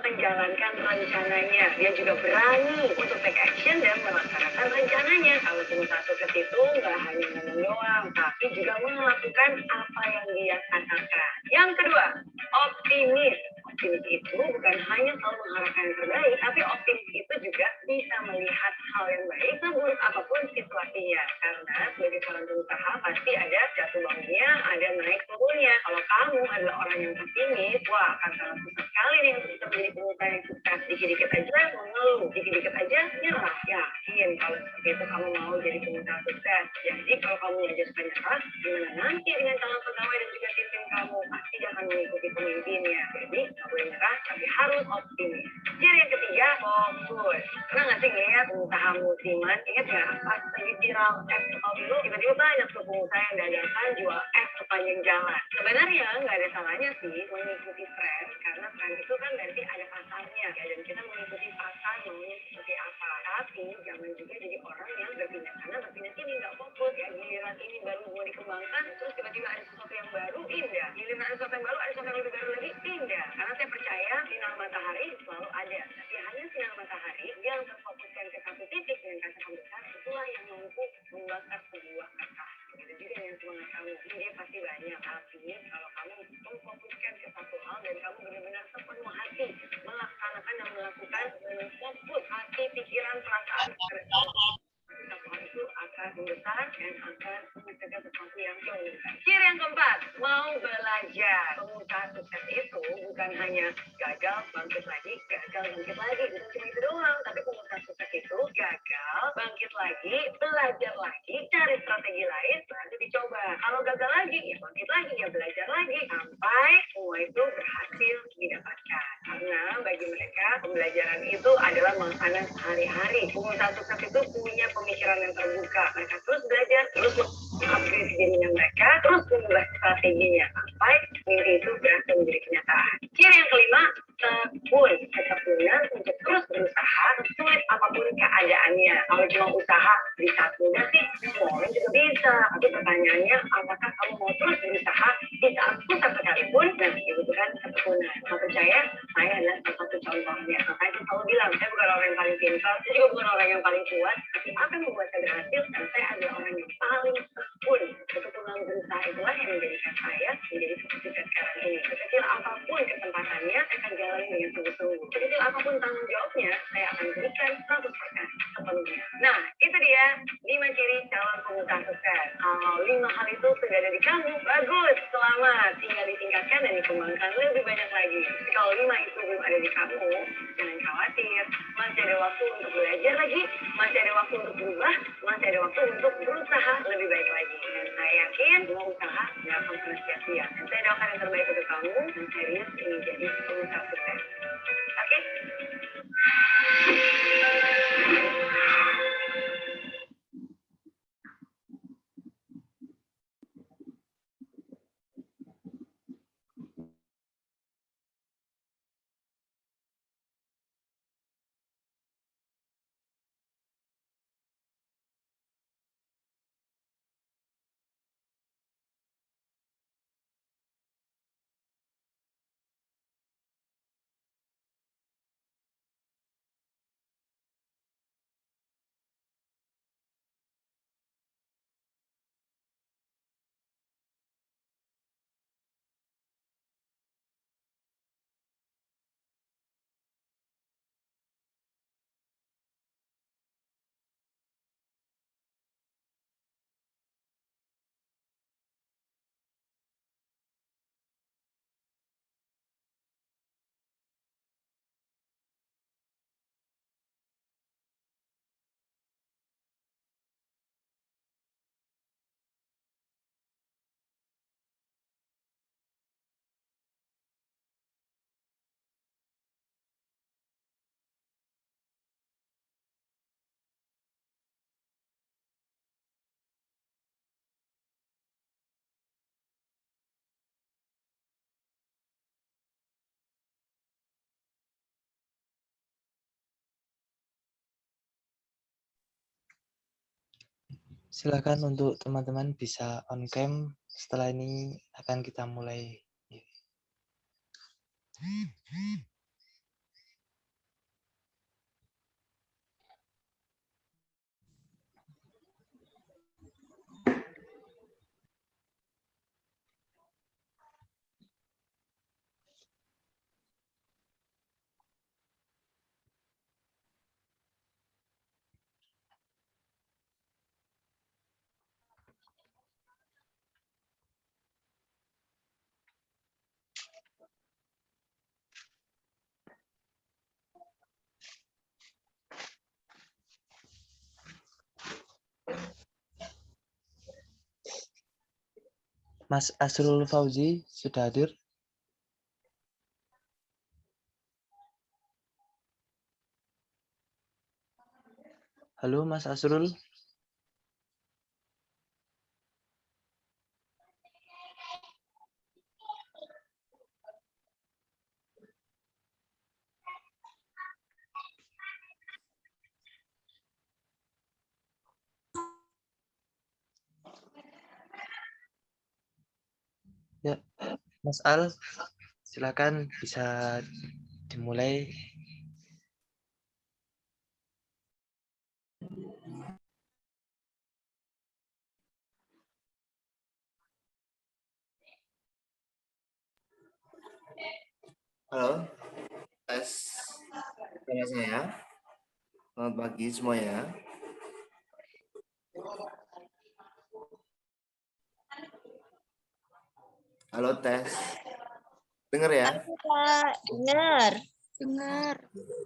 menjalankan rencananya. Dia juga berani untuk take action dan melaksanakan rencananya. Kalau pengusaha sukses itu nggak hanya ngomong doang, tapi juga melakukan apa yang dia katakan. Yang kedua, optimis. Optimis itu bukan hanya selalu mengharapkan yang terbaik, tapi optimis itu juga bisa melihat hal yang baik seburuk apapun situasinya. Karena sebagai seorang pengusaha pasti ada jatuh bangunnya, ada naik turunnya. Kalau kamu adalah orang yang optimis, wah akan sangat susah sekali nih untuk bisa menjadi pengusaha yang sukses. Dikit-dikit aja mengeluh, dikit-dikit aja nyerah. Yakin kalau seperti itu kamu mau jadi pengusaha sukses. Jadi kalau kamu aja suka nyerah, gimana nanti dengan calon pegawai dan juga tim kamu pasti akan mengikuti pemimpinnya. Jadi nggak boleh nyerah, tapi harus optimis. Ciri yang ketiga, fokus. Pernah nggak sih ngeliat pengusaha musiman? Ingat nggak pas lagi viral es dulu, tiba-tiba banyak tuh pengusaha yang dadakan jual es sepanjang jalan. Sebenarnya nggak ada salahnya sih mengikuti tren, karena tren itu kan berarti ada pasarnya, ya, dan kita mengikuti pasar maunya seperti apa. Tapi jangan juga jadi orang yang berpindah sana berpindah sini, nggak fokus ya. Giliran ini baru mau dikembangkan, terus tiba-tiba ada sesuatu yang baru, pindah. Giliran ada sesuatu yang baru, ada sesuatu yang lebih baru lagi, pindah. Karena saya percaya sinar matahari selalu ada, tapi hanya sinar matahari yang terfokuskan ke satu titik dengan kaca besar, itulah yang mampu membakar sebuah kertas. Begitu juga dengan semangat kamu. Ide pasti banyak, tapi kalau kamu memfokuskan ke satu hal dan kamu benar-benar sepenuh hati melaksanakan dan melakukan dengan fokus hati, pikiran, perasaan, satu hal itu akan membesar dan akan menghasilkan sesuatu yang jauh lebih baik. Ciri yang keempat, mau belajar. Pengusaha sukses itu bukan hanya gagal, bangkit lagi, gagal, bangkit lagi. Bukan cuma itu doang, tapi pengusaha sukses itu gagal, bangkit lagi, belajar lagi, cari strategi lain, lalu dicoba. Kalau gagal lagi, ya bangkit lagi, ya belajar lagi, sampai semua itu berhasil didapatkan. Karena bagi mereka, pembelajaran itu adalah makanan sehari-hari. Pengusaha sukses itu punya pemikiran yang terbuka. Mereka terus belajar, terus upgrade dirinya mereka, terus mengubah strateginya sampai mimpi itu berhasil menjadi kenyataan. Ciri yang kelima, tekun. Ketekunan untuk terus berusaha, sulit apapun keadaannya. Kalau cuma usaha di saat muda sih, semua orang juga bisa. Tapi pertanyaannya, apakah kamu mau terus berusaha di saat susah sekalipun? Nah, dibutuhkan ketekunan. Saya percaya saya adalah salah satu contohnya. Makanya saya selalu bilang, saya bukan orang yang paling pintar, saya juga bukan orang yang paling kuat, tapi apa yang membuat saya berhasil? Karena saya adalah orang yang paling tekun. Ketekunan berusaha itulah yang menjadikan saya menjadi seperti saya sekarang ini. Sekecil apapun kesempatannya, saya akan jalani dengan sungguh-sungguh. Sekecil apapun tanggung jawabnya, saya akan berikan 100% sepenuhnya. Nah, itu dia 5 ciri calon pengusaha sukses. Kalau 5 hal itu sudah ada di kamu, bagus, selamat. Tinggal ditingkatkan dan dikembangkan lebih banyak lagi. Tapi kalau 5 itu belum ada di kamu, jangan khawatir. Masih ada waktu untuk belajar lagi, masih ada waktu untuk berubah, masih ada waktu untuk berusaha lebih baik lagi. Dan saya yakin semua usaha nggak akan pernah sia-sia. Dan saya doakan yang terbaik untuk kamu, dan serius ingin jadi pengusaha sukses. Oke? Silakan untuk teman-teman bisa on cam. Setelah ini akan kita mulai. Mas Asrul Fauzi sudah hadir? Halo Mas Asrul. Ya, Mas Al, silakan bisa dimulai. Halo, tes suara saya. Selamat pagi semuanya. Halo, tes. Dengar ya? Pak, dengar.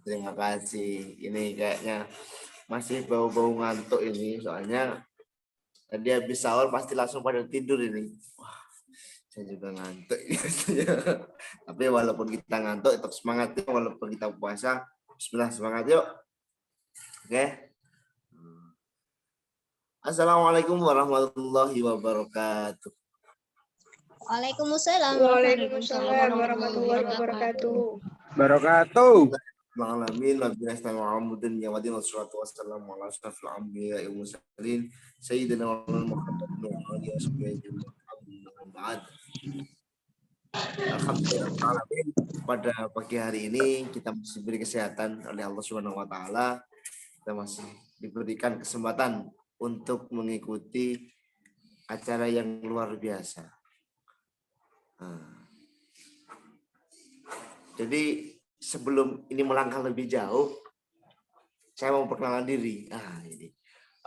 Terima kasih. Ini kayaknya masih bau-bau ngantuk ini, soalnya tadi habis sahur pasti langsung pada tidur ini. Wah, saya juga ngantuk. Tapi walaupun kita ngantuk, tetap semangat ya. Walaupun kita puasa, bismillah, semangat yuk. Oke. Assalamualaikum warahmatullahi wabarakatuh. Waalaikumsalam. Waalaikumsalam warahmatullahi wabarakatuh. Alamin Nabi Muhammadin ya wadin wassalatu wassalamu ala asyrafil anbiya'i wal mursalin sayyidina Muhammadin wa alihi washabihi ba'd. Alhamdulillah alamin, pada pagi hari ini kita masih diberi kesehatan oleh Allah Subhanahu wa taala. Kita masih diberikan kesempatan untuk mengikuti acara yang luar biasa. Jadi sebelum ini melangkah lebih jauh, saya mau perkenalan diri. Ini.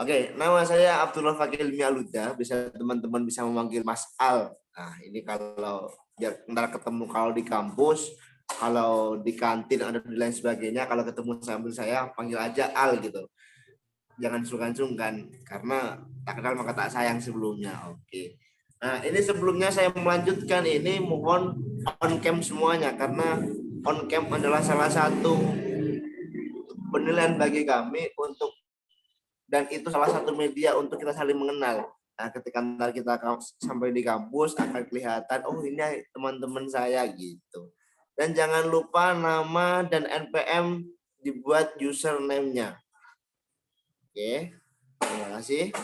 Oke, nama saya Abdullah Fakih Ilmi Aluda. Bisa teman-teman bisa memanggil Mas Al. Nah, ini kalau biar ntar ketemu kalau di kampus, kalau di kantin ada di lain sebagainya, kalau ketemu sambil saya panggil aja Al gitu. Jangan sungkan-sungkan karena tak kenal maka tak sayang sebelumnya. Oke. Nah, ini sebelumnya saya melanjutkan ini mohon on cam semuanya karena on cam adalah salah satu penilaian bagi kami untuk, dan itu salah satu media untuk kita saling mengenal. Nah, ketika nanti kita sampai di kampus akan kelihatan, oh ini teman-teman saya gitu. Dan jangan lupa nama dan NPM dibuat username-nya. Oke, terima kasih.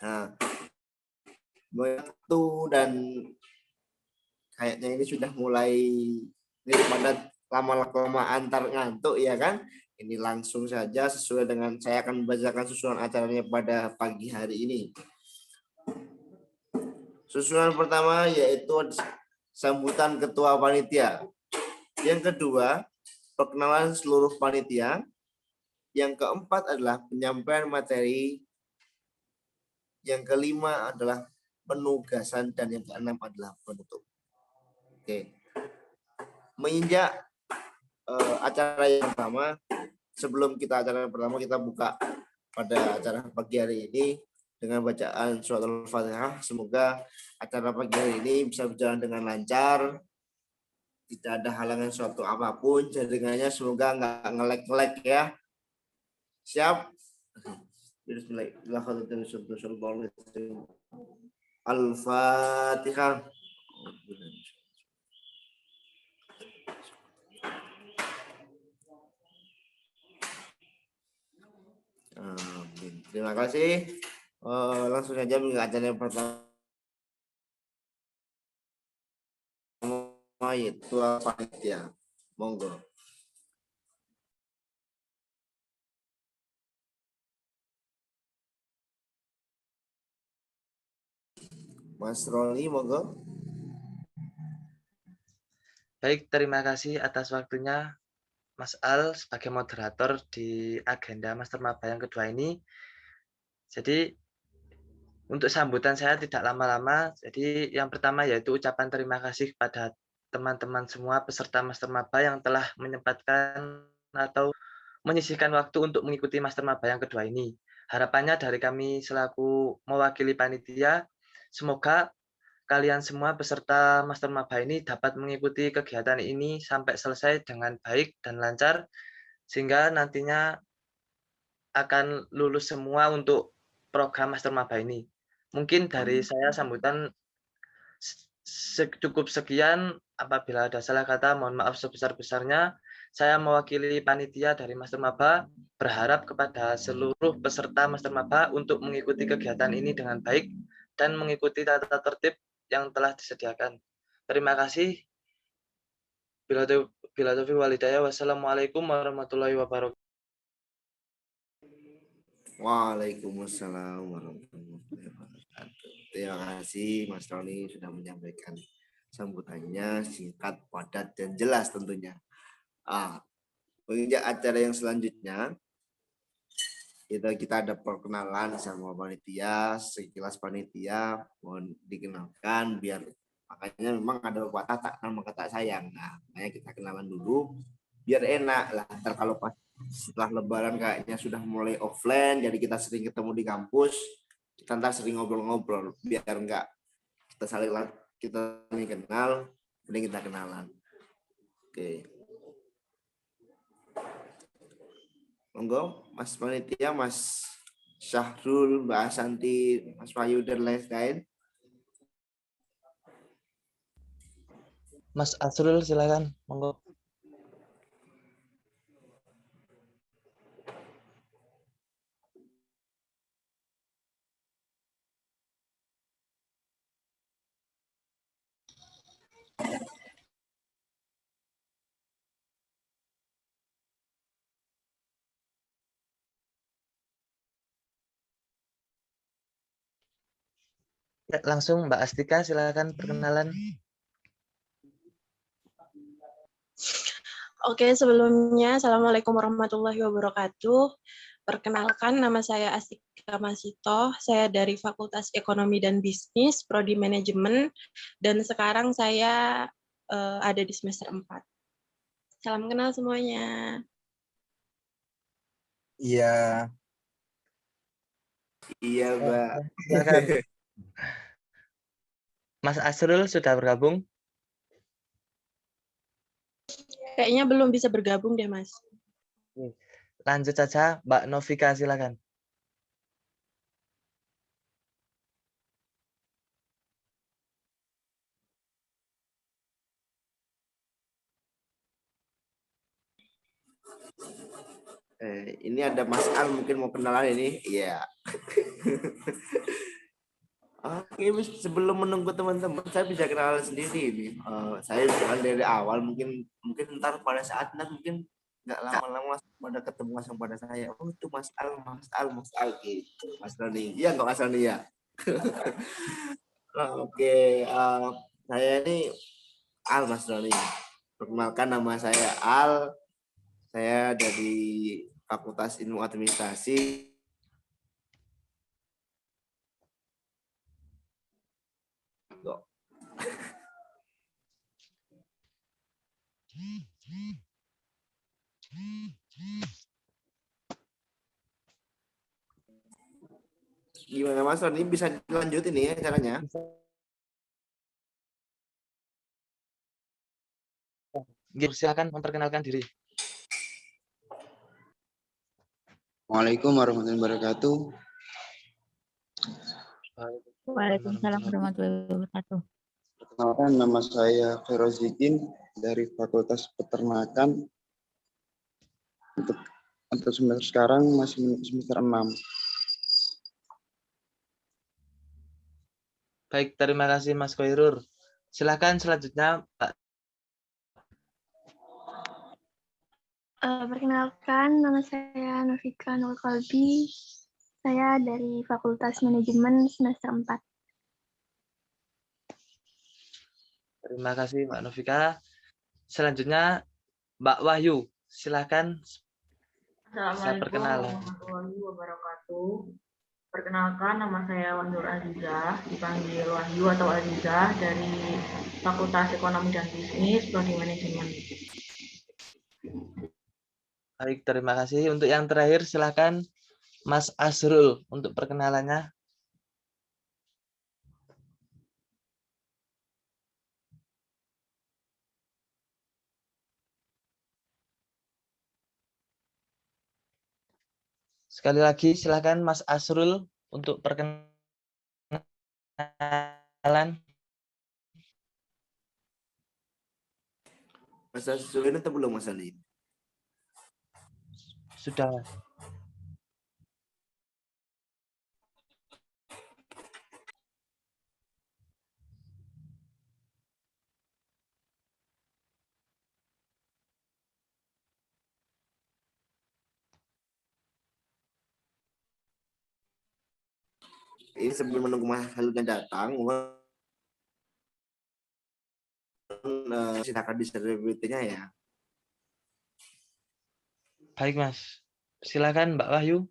Nah, begitu, dan kayaknya ini sudah mulai daripada lama-lama antar ngantuk ya kan. Ini langsung saja sesuai dengan saya akan membacakan susunan acaranya pada pagi hari ini. Susunan pertama yaitu sambutan ketua panitia. Yang kedua, perkenalan seluruh panitia. Yang keempat adalah penyampaian materi. Yang kelima adalah penugasan dan yang keenam adalah penutup. Oke. Menginjak acara yang pertama, sebelum kita acara yang pertama kita buka pada acara pagi hari ini dengan bacaan surat Al-Fatihah. Semoga acara pagi hari ini bisa berjalan dengan lancar, tidak ada halangan suatu apapun, jaringannya semoga nggak ngelek-ngelek ya. Siap? Bismillahirrahmanirrahim. Al-Fatihah. Terima kasih. Langsung saja mengikuti acara yang pertama, yaitu panitia. Monggo. Mas Roni, monggo. Baik, terima kasih atas waktunya Mas Al sebagai moderator di agenda Master Maba yang kedua ini. Jadi untuk sambutan saya tidak lama-lama. Jadi yang pertama yaitu ucapan terima kasih kepada teman-teman semua peserta Master Maba yang telah menyempatkan atau menyisihkan waktu untuk mengikuti Master Maba yang kedua ini. Harapannya dari kami selaku mewakili panitia, semoga kalian semua peserta Master Maba ini dapat mengikuti kegiatan ini sampai selesai dengan baik dan lancar, sehingga nantinya akan lulus semua untuk program Master Maba ini. Mungkin dari saya sambutan cukup sekian. Apabila ada salah kata, mohon maaf sebesar-besarnya. Saya mewakili panitia dari Master Maba, berharap kepada seluruh peserta Master Maba untuk mengikuti kegiatan ini dengan baik dan mengikuti tata tertib yang telah disediakan. Terima kasih. Bila taufiq wal hidayah. Wassalamualaikum warahmatullahi wabarakatuh. Waalaikumsalam warahmatullahi wabarakatuh. Terima kasih Mas Roni sudah menyampaikan sambutannya singkat, padat, dan jelas tentunya. Menginjak acara yang selanjutnya, kita ada perkenalan sama panitia, sekilas panitia, mohon dikenalkan biar makanya memang ada pepatah tak kenal maka tak sayang. Nah, makanya kita kenalan dulu biar enak lah. Ntar kalau pas setelah lebaran kayaknya sudah mulai offline, jadi kita sering ketemu di kampus, kita ntar sering ngobrol-ngobrol biar enggak kita saling kenal, mending kita kenalan. Oke. Monggo, Mas panitia, Mas Syahrul, Mbak Asanti, Mas Wahyu, dan lain-lain. Mas Asrul, silakan. Monggo. Ya, langsung Mbak Astika, silakan perkenalan. Oke, sebelumnya Assalamualaikum warahmatullahi wabarakatuh. Perkenalkan, nama saya Astika Masito. Saya dari Fakultas Ekonomi dan Bisnis, Prodi Manajemen, dan sekarang saya ada di semester 4. Salam kenal semuanya. Iya. Iya, Mbak. Silakan. Mas Asrul sudah bergabung? Kayaknya belum bisa bergabung deh, Mas. Lanjut saja, Mbak Novika, silakan. Ini ada Mas Al mungkin mau kenalan ini. Iya. Oke, sebelum menunggu teman-teman, saya bisa kenalan sendiri ini. Saya kenalan dari awal, mungkin ntar pada saat mungkin nggak lama-lama langsung pada ketemu langsung pada saya. Oh itu Mas Al gitu. Mas Roni, iya nggak Mas Roni ya? Oke, saya ini Al, Mas Roni. Perkenalkan, nama saya Al. Saya dari Fakultas Ilmu Administrasi. Gimana Mas Roni, bisa dilanjutin nih ya caranya? Silakan memperkenalkan diri. Waalaikumsalam warahmatullahi wabarakatuh. Waalaikumsalam warahmatullahi wabarakatuh. Perkenalkan, nama saya Ferozikin dari Fakultas Peternakan. Untuk semester sekarang masih semester 6. Baik, terima kasih Mas Khairur. Silakan selanjutnya, Pak. Perkenalkan, nama saya Novika Nur Kalbi. Saya dari Fakultas Manajemen semester 4. Terima kasih Mbak Novika. Selanjutnya Mbak Wahyu, silakan. Assalamualaikum warahmatullahi wabarakatuh. Perkenalkan, nama saya Wahyu Azizah, dipanggil Wahyu atau Azizah, dari Fakultas Ekonomi dan Bisnis, Prodi Manajemen. Baik, terima kasih. Untuk yang terakhir, silakan Mas Asrul untuk perkenalannya. Sekali lagi silakan Mas Asrul untuk perkenalan. Mas Sulaiman atau belum Mas Ali? Sudah. Ini sebelum menunggu Mas Haludnya datang, silakan di-share PPT-nya ya. Baik Mas. Silakan Mbak Wahyu.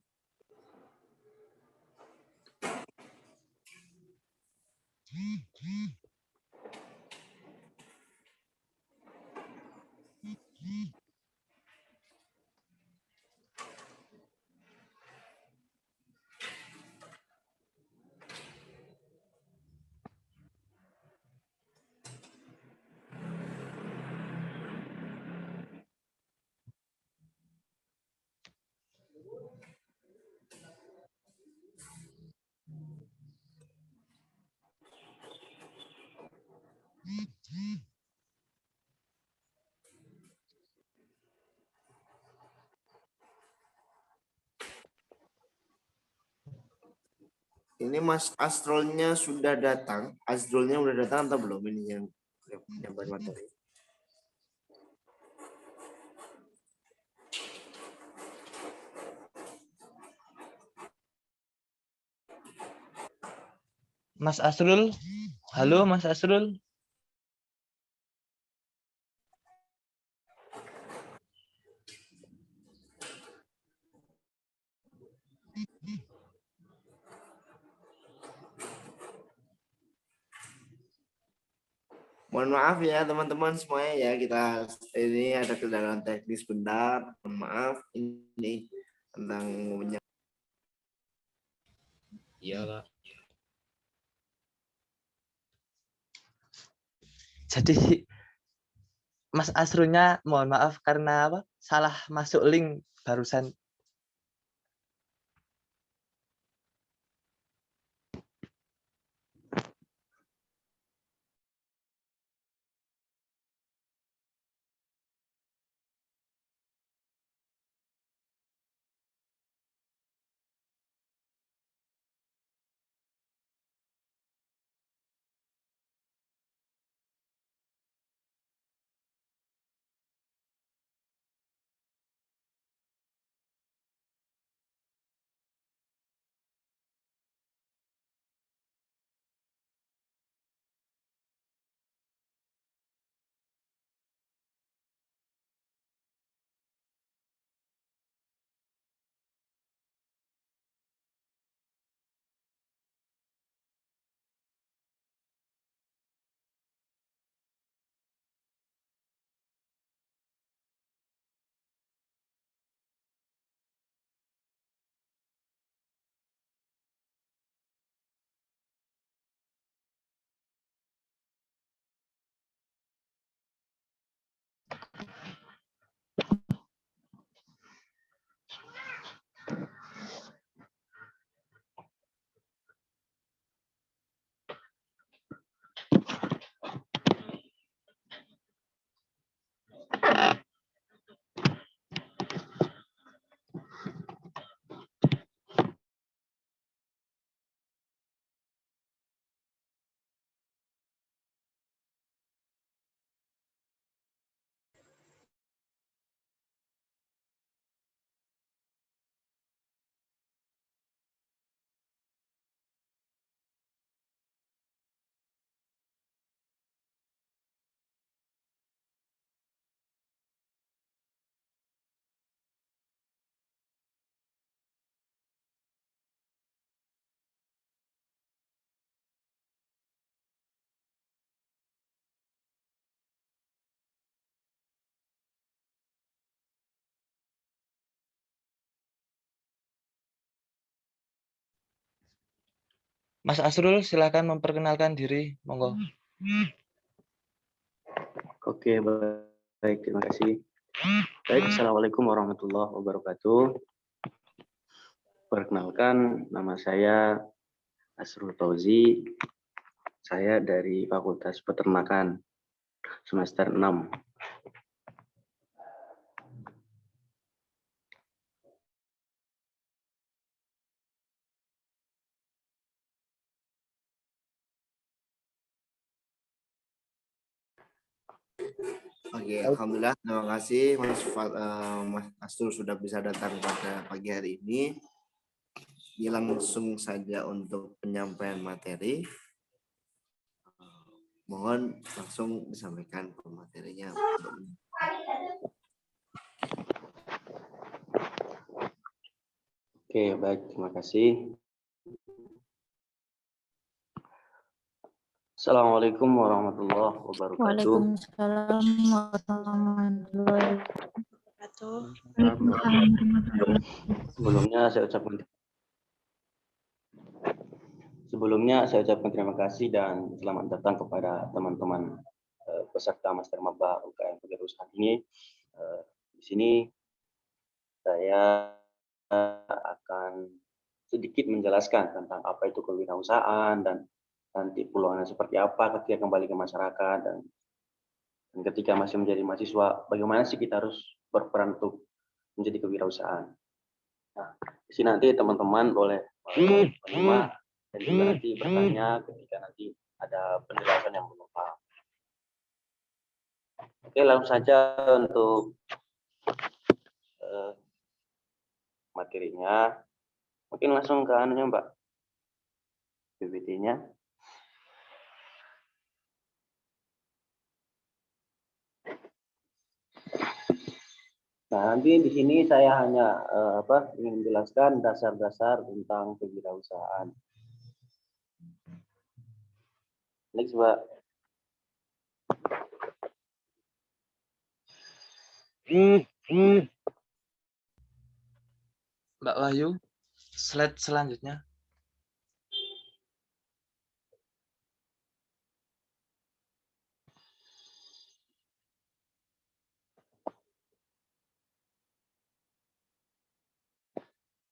Ini Mas Astrolnya sudah datang. Astrolnya sudah datang atau belum ini yang bermateri? Mas Asrul. Halo Mas Asrul. Mohon maaf ya teman-teman semuanya ya, kita ini ada kendala teknis bentar. Mohon maaf ini tentang Iyalah. Jadi Mas Asrulnya mohon maaf karena apa? Salah masuk link barusan. Mas Asrul silakan memperkenalkan diri, monggo. Oke, baik, terima kasih. Baik, Assalamualaikum warahmatullahi wabarakatuh. Perkenalkan, nama saya Asrul Fauzi. Saya dari Fakultas Peternakan semester 6. Oke, alhamdulillah. Terima kasih Mas Asrul sudah bisa datang pada pagi hari ini. Ini langsung saja untuk penyampaian materi. Mohon langsung disampaikan ke materinya. Oke, baik. Terima kasih. Assalamualaikum warahmatullahi wabarakatuh. Waalaikumsalam warahmatullahi Wabarakatuh. Sebelumnya saya ucapkan terima kasih dan selamat datang kepada teman-teman peserta Master Maba UKM Kewirausahaan ini. Di sini saya akan sedikit menjelaskan tentang apa itu kewirausahaan dan nanti peluangnya seperti apa ketika kembali ke masyarakat dan ketika masih menjadi mahasiswa, bagaimana sih kita harus berperan untuk menjadi kewirausahaan. Nah, di sini nanti teman-teman boleh menyimak dan juga nanti bertanya ketika nanti ada penjelasan yang belum paham. Oke, langsung saja untuk materinya. Mungkin langsung ke anunya, Mbak. PPT-nya. Nah, nanti di sini saya hanya ingin menjelaskan dasar-dasar tentang kewirausahaan. Next, Mbak. Mbak Wahyu, slide selanjutnya.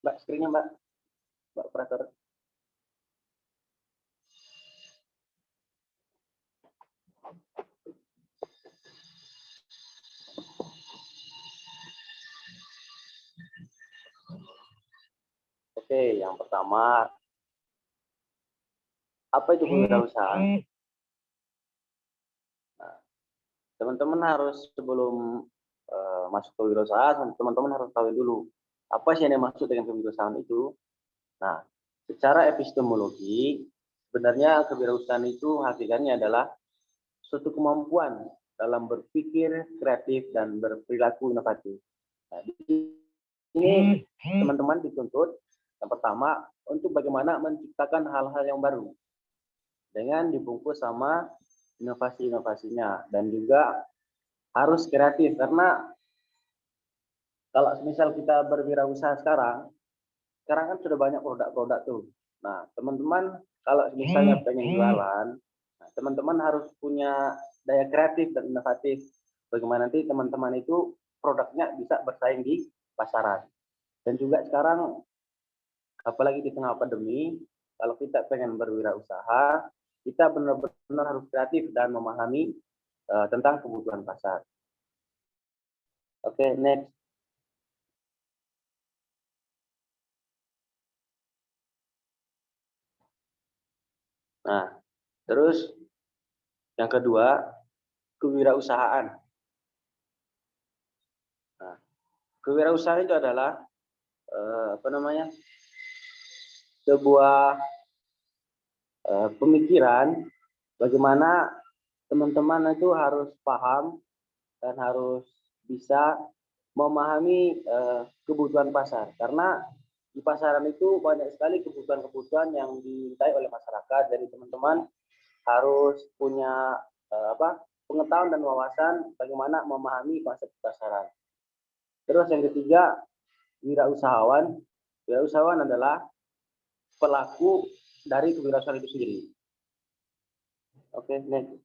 Mbak, screen-nya, Mbak. Mbak operator. Oke, yang pertama, apa itu kewirausahaan? Nah, teman-teman harus sebelum masuk kewirausahaan, teman-teman harus tahu dulu apa sih yang dimaksud dengan kewirausahaan itu. Nah, secara epistemologi, sebenarnya kewirausahaan itu hakikatnya adalah suatu kemampuan dalam berpikir kreatif dan berperilaku inovatif. Nah, di sini teman-teman dituntut yang pertama untuk bagaimana menciptakan hal-hal yang baru dengan dibungkus sama inovasi-inovasinya dan juga harus kreatif karena kalau misal kita berwirausaha sekarang kan sudah banyak produk-produk tuh. Nah, teman-teman kalau misalnya pengen jualan, nah, teman-teman harus punya daya kreatif dan inovatif. Bagaimana nanti teman-teman itu produknya bisa bersaing di pasaran. Dan juga sekarang, apalagi di tengah pandemi, kalau kita pengen berwirausaha, kita benar-benar harus kreatif dan memahami tentang kebutuhan pasar. Oke, next. Nah, terus yang kedua, kewirausahaan. Nah, kewirausahaan itu adalah sebuah pemikiran bagaimana teman-teman itu harus paham dan harus bisa memahami kebutuhan pasar karena di pasaran itu banyak sekali kebutuhan-kebutuhan yang dimintai oleh masyarakat. Jadi teman-teman harus punya pengetahuan dan wawasan bagaimana memahami konsep pasaran. Terus yang ketiga, wirausahawan. Wirausahawan adalah pelaku dari kewirausahaan itu sendiri. Oke, next.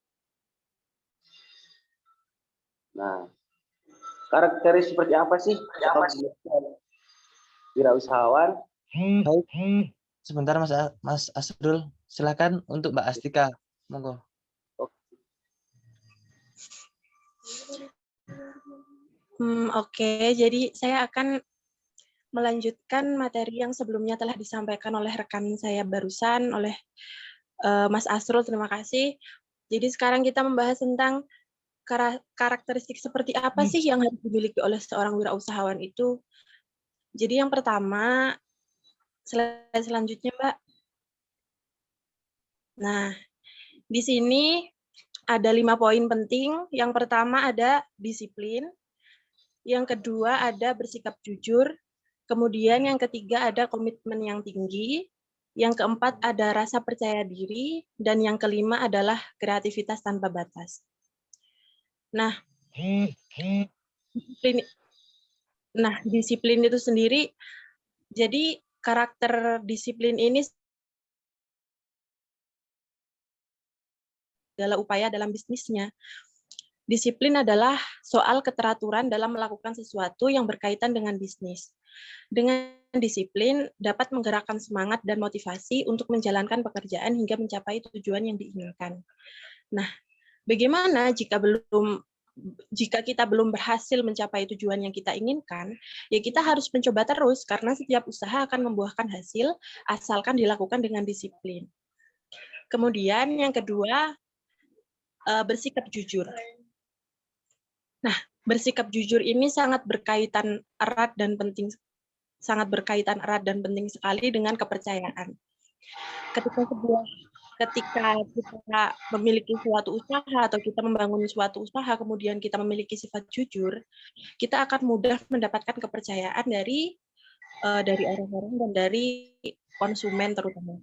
Nah, karakteristik seperti apa sih wirausahawan? Baik, sebentar Mas Asrul, silakan untuk Mbak Astika, monggo. Oke, jadi saya akan melanjutkan materi yang sebelumnya telah disampaikan oleh rekan saya barusan, oleh Mas Asrul, terima kasih. Jadi sekarang kita membahas tentang karakteristik seperti apa sih yang harus dimiliki oleh seorang wirausahawan itu. Jadi yang pertama, slide selanjutnya, Mbak. Nah, di sini ada 5 poin penting. Yang pertama ada disiplin, yang kedua ada bersikap jujur, kemudian yang ketiga ada komitmen yang tinggi, yang keempat ada rasa percaya diri, dan yang kelima adalah kreativitas tanpa batas. Nah, disiplin itu sendiri, jadi karakter disiplin ini adalah upaya dalam bisnisnya. Disiplin adalah soal keteraturan dalam melakukan sesuatu yang berkaitan dengan bisnis. Dengan disiplin dapat menggerakkan semangat dan motivasi untuk menjalankan pekerjaan hingga mencapai tujuan yang diinginkan. Nah, bagaimana jika kita belum berhasil mencapai tujuan yang kita inginkan, ya kita harus mencoba terus karena setiap usaha akan membuahkan hasil asalkan dilakukan dengan disiplin. Kemudian yang kedua, bersikap jujur. Nah, bersikap jujur ini sangat berkaitan erat dan penting sekali dengan kepercayaan. Ketika kita memiliki suatu usaha atau kita membangun suatu usaha, kemudian kita memiliki sifat jujur, kita akan mudah mendapatkan kepercayaan dari orang-orang dan dari konsumen terutama.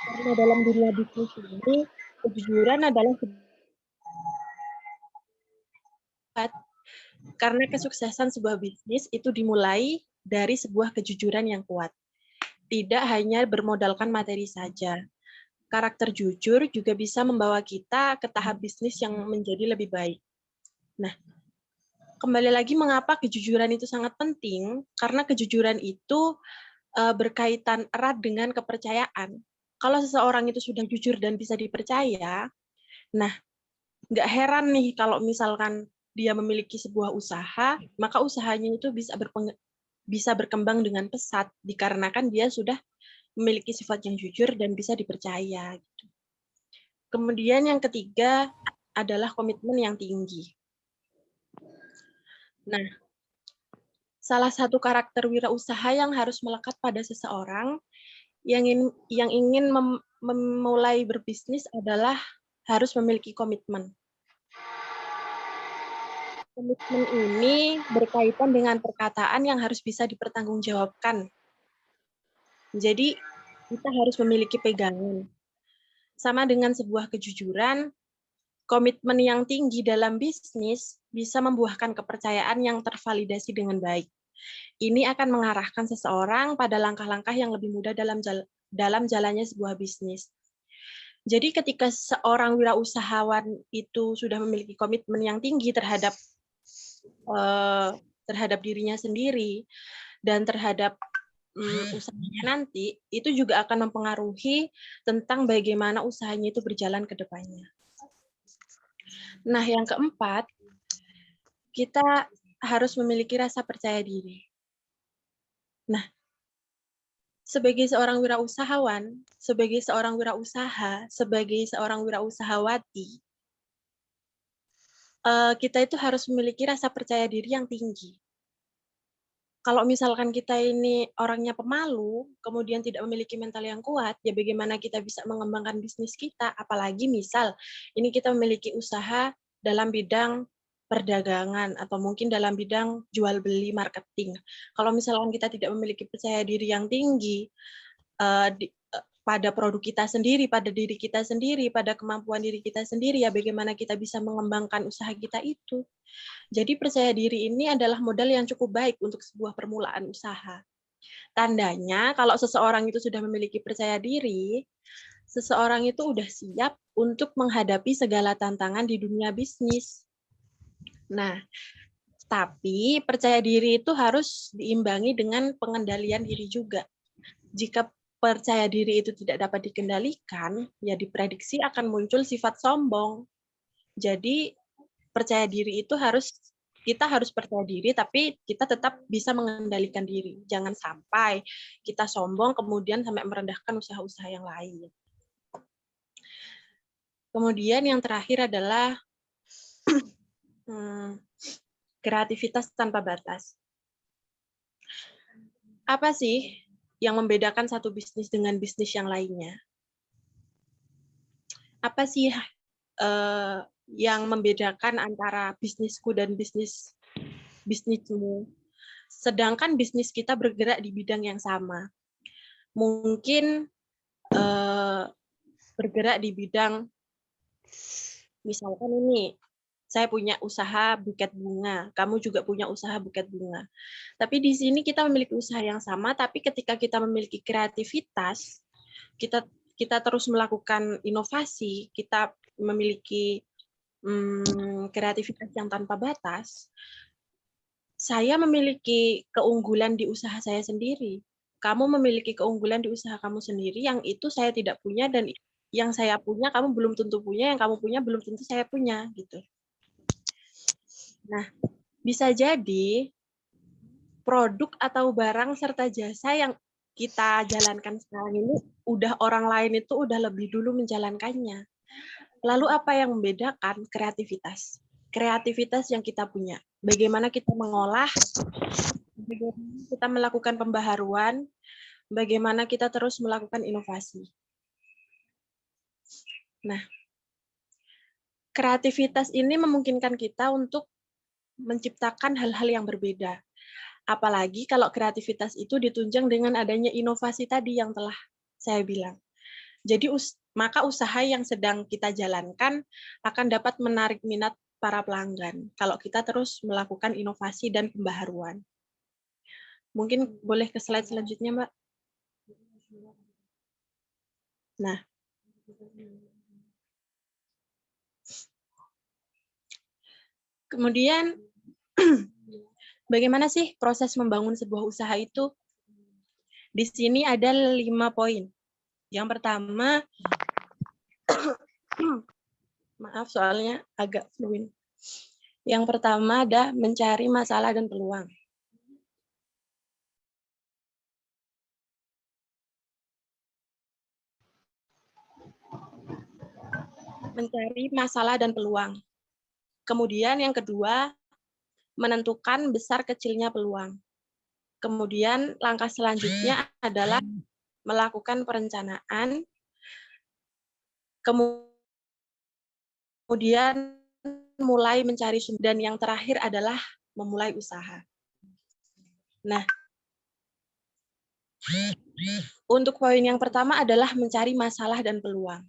Karena dalam dunia bisnis ini, kejujuran adalah karena kesuksesan sebuah bisnis itu dimulai dari sebuah kejujuran yang kuat. Tidak hanya bermodalkan materi saja. Karakter jujur juga bisa membawa kita ke tahap bisnis yang menjadi lebih baik. Nah, kembali lagi mengapa kejujuran itu sangat penting? Karena kejujuran itu berkaitan erat dengan kepercayaan. Kalau seseorang itu sudah jujur dan bisa dipercaya, nah, nggak heran nih kalau misalkan dia memiliki sebuah usaha, maka usahanya itu bisa berkembang dengan pesat dikarenakan dia sudah memiliki sifat yang jujur dan bisa dipercaya. Kemudian yang ketiga adalah komitmen yang tinggi. Nah, salah satu karakter wirausaha yang harus melekat pada seseorang yang ingin memulai berbisnis adalah harus memiliki komitmen. Komitmen ini berkaitan dengan perkataan yang harus bisa dipertanggungjawabkan. Jadi, kita harus memiliki pegangan. Sama dengan sebuah kejujuran, komitmen yang tinggi dalam bisnis bisa membuahkan kepercayaan yang tervalidasi dengan baik. Ini akan mengarahkan seseorang pada langkah-langkah yang lebih mudah dalam jalannya sebuah bisnis. Jadi ketika seorang wirausahawan itu sudah memiliki komitmen yang tinggi terhadap dirinya sendiri dan terhadap usahanya nanti, itu juga akan mempengaruhi tentang bagaimana usahanya itu berjalan ke depannya. Nah, yang keempat, kita harus memiliki rasa percaya diri. Nah, sebagai seorang wirausahawan, sebagai seorang wirausaha, sebagai seorang wirausahawati, kita itu harus memiliki rasa percaya diri yang tinggi. Kalau misalkan kita ini orangnya pemalu, kemudian tidak memiliki mental yang kuat, ya bagaimana kita bisa mengembangkan bisnis kita? Apalagi misal ini kita memiliki usaha dalam bidang perdagangan atau mungkin dalam bidang jual beli marketing. Kalau misalkan kita tidak memiliki percaya diri yang tinggi pada produk kita sendiri, pada diri kita sendiri, pada kemampuan diri kita sendiri, ya bagaimana kita bisa mengembangkan usaha kita itu. Jadi percaya diri ini adalah modal yang cukup baik untuk sebuah permulaan usaha. Tandanya kalau seseorang itu sudah memiliki percaya diri, seseorang itu udah siap untuk menghadapi segala tantangan di dunia bisnis. Nah, Tapi percaya diri itu harus diimbangi dengan pengendalian diri juga. Jika percaya diri itu tidak dapat dikendalikan, ya diprediksi akan muncul sifat sombong. Jadi percaya diri itu kita harus percaya diri, tapi kita tetap bisa mengendalikan diri. Jangan sampai kita sombong kemudian sampai merendahkan usaha-usaha yang lain. Kemudian yang terakhir adalah kreativitas tanpa batas. Apa sih yang membedakan satu bisnis dengan bisnis yang lainnya? Apa sih yang membedakan antara bisnisku dan bisnismu? Sedangkan bisnis kita bergerak di bidang yang sama. Mungkin bergerak di bidang, misalkan ini, saya punya usaha buket bunga, kamu juga punya usaha buket bunga. Tapi di sini kita memiliki usaha yang sama, tapi ketika kita memiliki kreativitas, kita terus melakukan inovasi, kita memiliki kreativitas yang tanpa batas, saya memiliki keunggulan di usaha saya sendiri. Kamu memiliki keunggulan di usaha kamu sendiri, yang itu saya tidak punya, dan yang saya punya kamu belum tentu punya, yang kamu punya belum tentu saya punya, gitu. Nah, bisa jadi produk atau barang serta jasa yang kita jalankan sekarang ini, udah orang lain itu udah lebih dulu menjalankannya. Lalu apa yang membedakan? Kreativitas. Kreativitas yang kita punya. Bagaimana kita mengolah, bagaimana kita melakukan pembaharuan, bagaimana kita terus melakukan inovasi. Nah, kreativitas ini memungkinkan kita untuk menciptakan hal-hal yang berbeda. Apalagi kalau kreativitas itu ditunjang dengan adanya inovasi tadi yang telah saya bilang. Jadi maka usaha yang sedang kita jalankan akan dapat menarik minat para pelanggan kalau kita terus melakukan inovasi dan pembaharuan. Mungkin boleh ke slide selanjutnya, Mbak. Nah, kemudian bagaimana sih proses membangun sebuah usaha itu? Di sini ada 5 poin. Yang pertama, maaf soalnya agak fluid. Yang pertama ada mencari masalah dan peluang. Mencari masalah dan peluang. Kemudian yang kedua, menentukan besar kecilnya peluang. Kemudian langkah selanjutnya adalah melakukan perencanaan. Kemudian mulai mencari sumber, dan yang terakhir adalah memulai usaha. Nah, untuk poin yang pertama adalah mencari masalah dan peluang.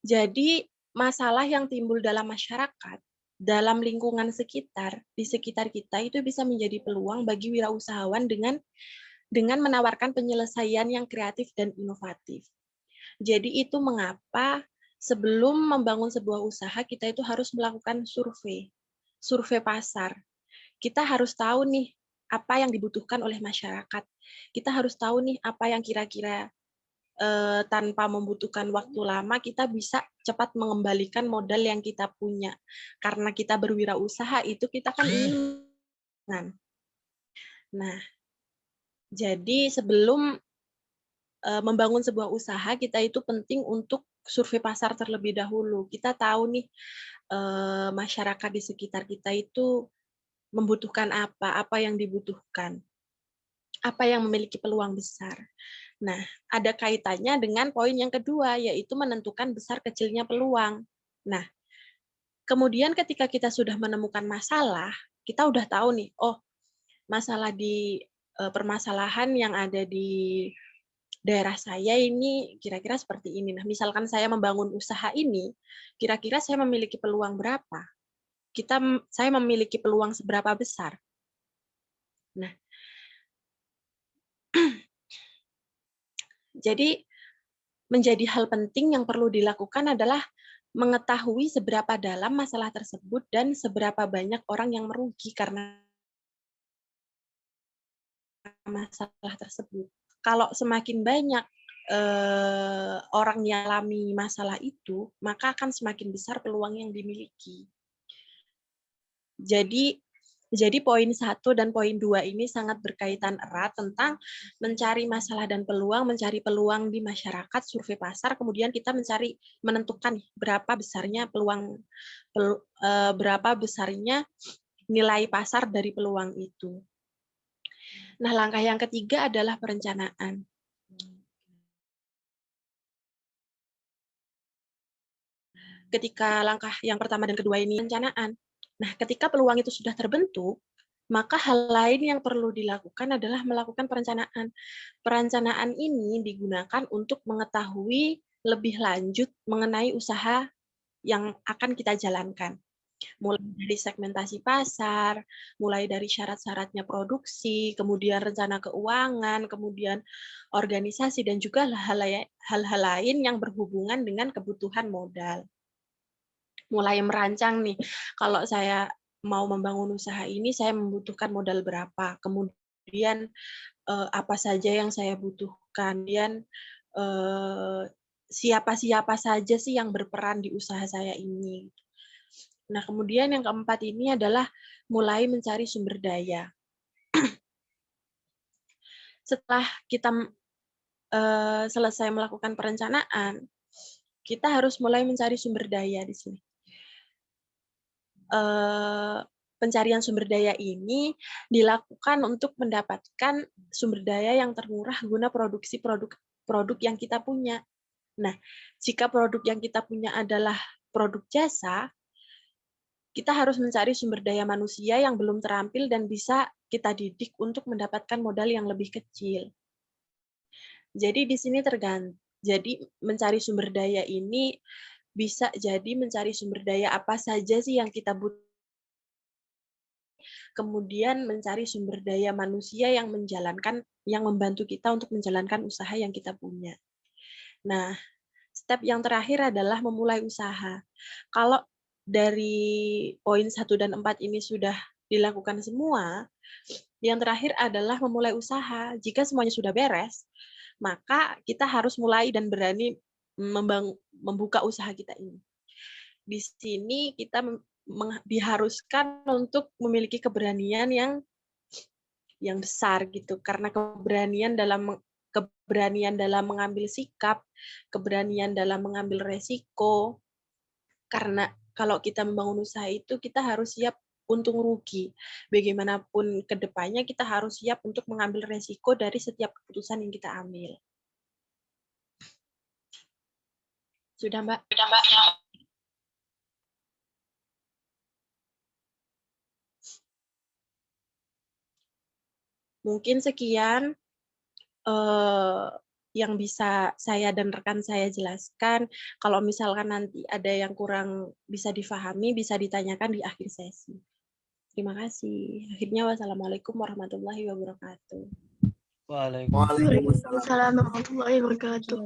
Jadi, masalah yang timbul dalam masyarakat, dalam lingkungan sekitar, di sekitar kita itu bisa menjadi peluang bagi wirausahawan dengan menawarkan penyelesaian yang kreatif dan inovatif. Jadi itu mengapa sebelum membangun sebuah usaha, kita itu harus melakukan survei pasar. Kita harus tahu nih, apa yang dibutuhkan oleh masyarakat. Kita harus tahu nih, apa yang kira-kira tanpa membutuhkan waktu lama, kita bisa cepat mengembalikan modal yang kita punya. Karena kita berwirausaha, itu kita kan ingin. Nah, jadi sebelum membangun sebuah usaha, kita itu penting untuk survei pasar terlebih dahulu. Kita tahu nih, masyarakat di sekitar kita itu membutuhkan apa yang dibutuhkan, apa yang memiliki peluang besar. Nah, ada kaitannya dengan poin yang kedua, yaitu menentukan besar kecilnya peluang. Nah, kemudian ketika kita sudah menemukan masalah, kita udah tahu nih, oh, masalah di permasalahan yang ada di daerah saya ini kira-kira seperti ini. Nah, misalkan saya membangun usaha ini, kira-kira saya memiliki peluang berapa? Saya memiliki peluang seberapa besar? Nah, jadi menjadi hal penting yang perlu dilakukan adalah mengetahui seberapa dalam masalah tersebut dan seberapa banyak orang yang merugi karena masalah tersebut. Kalau semakin banyak orang yang alami masalah itu, maka akan semakin besar peluang yang dimiliki. Jadi poin 1 dan poin 2 ini sangat berkaitan erat tentang mencari masalah dan peluang, mencari peluang di masyarakat, survei pasar, kemudian kita menentukan berapa besarnya berapa besarnya nilai pasar dari peluang itu. Nah, langkah yang ketiga adalah perencanaan. Ketika langkah yang pertama dan kedua ini perencanaan. Nah, ketika peluang itu sudah terbentuk, maka hal lain yang perlu dilakukan adalah melakukan perencanaan. Perencanaan ini digunakan untuk mengetahui lebih lanjut mengenai usaha yang akan kita jalankan. Mulai dari segmentasi pasar, mulai dari syarat-syaratnya produksi, kemudian rencana keuangan, kemudian organisasi, dan juga hal-hal lain yang berhubungan dengan kebutuhan modal. Mulai merancang nih, kalau saya mau membangun usaha ini, saya membutuhkan modal berapa, kemudian apa saja yang saya butuhkan, dan siapa-siapa saja sih yang berperan di usaha saya ini. Nah, kemudian yang keempat ini adalah mulai mencari sumber daya. Setelah kita selesai melakukan perencanaan, kita harus mulai mencari sumber daya di sini. Pencarian sumber daya ini dilakukan untuk mendapatkan sumber daya yang termurah guna produksi produk yang kita punya. Nah, jika produk yang kita punya adalah produk jasa, kita harus mencari sumber daya manusia yang belum terampil dan bisa kita didik untuk mendapatkan modal yang lebih kecil. Jadi di sini tergantung. Jadi mencari sumber daya ini bisa jadi mencari sumber daya apa saja sih yang kita butuh. Kemudian mencari sumber daya manusia yang membantu kita untuk menjalankan usaha yang kita punya. Nah, step yang terakhir adalah memulai usaha. Kalau dari poin 1 dan 4 ini sudah dilakukan semua, yang terakhir adalah memulai usaha. Jika semuanya sudah beres, maka kita harus mulai dan berani membuka usaha kita ini. Di sini kita diharuskan untuk memiliki keberanian yang besar gitu, karena keberanian dalam mengambil sikap, keberanian dalam mengambil resiko. Karena kalau kita membangun usaha itu, kita harus siap untung rugi. Bagaimanapun ke depannya, kita harus siap untuk mengambil resiko dari setiap keputusan yang kita ambil. Sudah, Mbak? Sudah, Mbak. Mungkin sekian yang bisa saya dan rekan saya jelaskan. Kalau misalkan nanti ada yang kurang bisa difahami, bisa ditanyakan di akhir sesi. Terima kasih. Akhirnya, wassalamualaikum warahmatullahi wabarakatuh. Waalaikumsalam warahmatullahi wabarakatuh.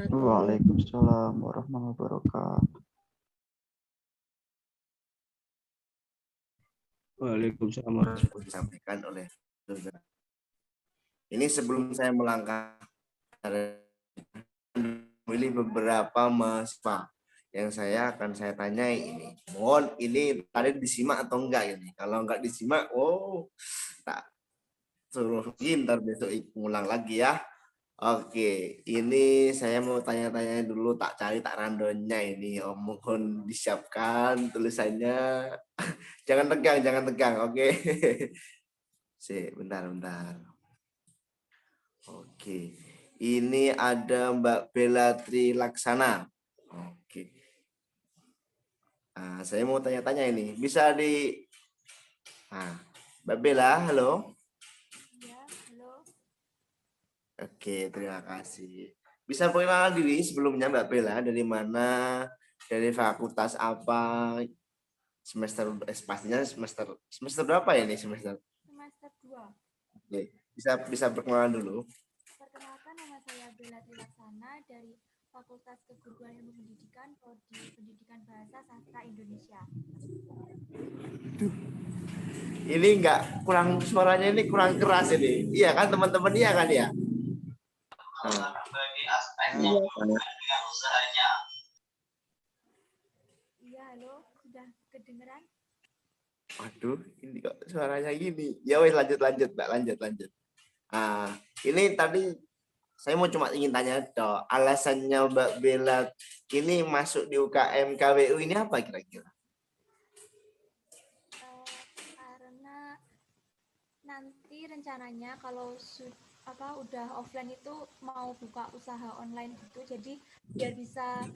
Waalaikumsalam warahmatullahi wabarakatuh. Waalaikumsalam warahmatullahi disampaikan oleh ini. Sebelum saya melangkah memilih beberapa mahasiswa yang saya tanyai ini. Mohon ini tadi disimak atau enggak ini. Kalau enggak disimak, tak suruh ntar besok ulang lagi ya. Oke, ini saya mau tanya-tanya dulu, tak cari tak randomnya ini. Mohon disiapkan tulisannya. Jangan tegang. Oke. Bentar. Oke. Ini ada Mbak Bella Trilaksana. Oke. Saya mau tanya-tanya ini. Bisa Mbak Bella, halo. Ya, halo. Oke, terima kasih. Bisa perkenalan diri sebelumnya Mbak Bella, dari mana, dari fakultas apa, pastinya semester berapa ya ini semester? Semester 2. Oke, bisa perkenalan dulu. Perkenalkan, nama saya Bella Trilaksana dari Fakultas Keguruan Ilmu Pendidikan, Prodi Pendidikan Bahasa Sastra Indonesia. Ini enggak kurang suaranya ini kurang keras ini. Iya kan teman-teman, iya kan ya? Iya, halo, sudah kedengeran? Aduh, ini kok suaranya gini. Ya wes lanjut Mbak, lanjut. Nah, ini tadi saya mau cuma ingin tanya toh, alasannya Mbak Bella ini masuk di UKM KWU ini apa kira-kira? Karena nanti rencananya kalau udah offline itu mau buka usaha online gitu, jadi biar bisa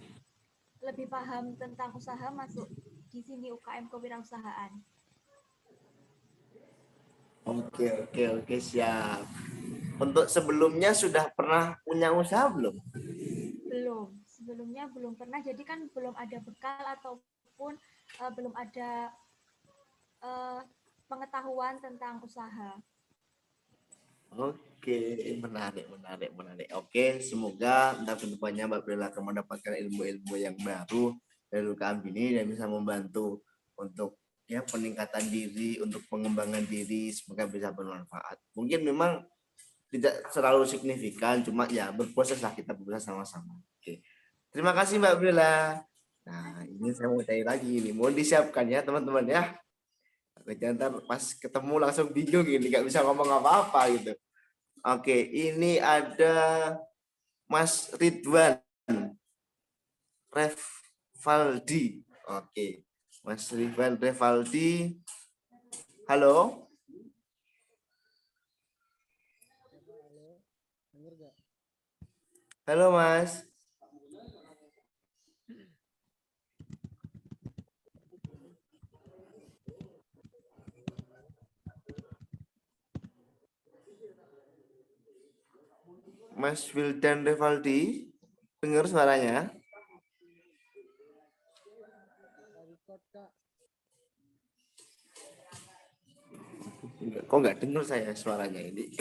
lebih paham tentang usaha masuk di sini UKM kewirausahaan. Oke, siap. Untuk sebelumnya sudah pernah punya usaha belum? Belum, sebelumnya belum pernah, jadi kan belum ada bekal ataupun belum ada pengetahuan tentang usaha. Oke, menarik. Oke, semoga ke depannya Mbak Bella akan mendapatkan ilmu-ilmu yang baru dari UKM ini dan bisa membantu untuk ya peningkatan diri, untuk pengembangan diri, semoga bisa bermanfaat. Mungkin memang tidak terlalu signifikan, cuma ya berproses lah, kita berproses sama-sama. Oke, terima kasih Mbak Bella. Nah, ini saya mau tanya lagi ini, mohon disiapkan ya teman-teman ya. Jangan pas ketemu langsung bingung ini, nggak bisa ngomong apa-apa gitu. Oke, ini ada Mas Ridwan Revaldi. Oke, Mas Ridwan Revaldi. Halo. Halo Mas. Mas Wildan Revaldi, dengar suaranya? Kok nggak dengar saya suaranya ini?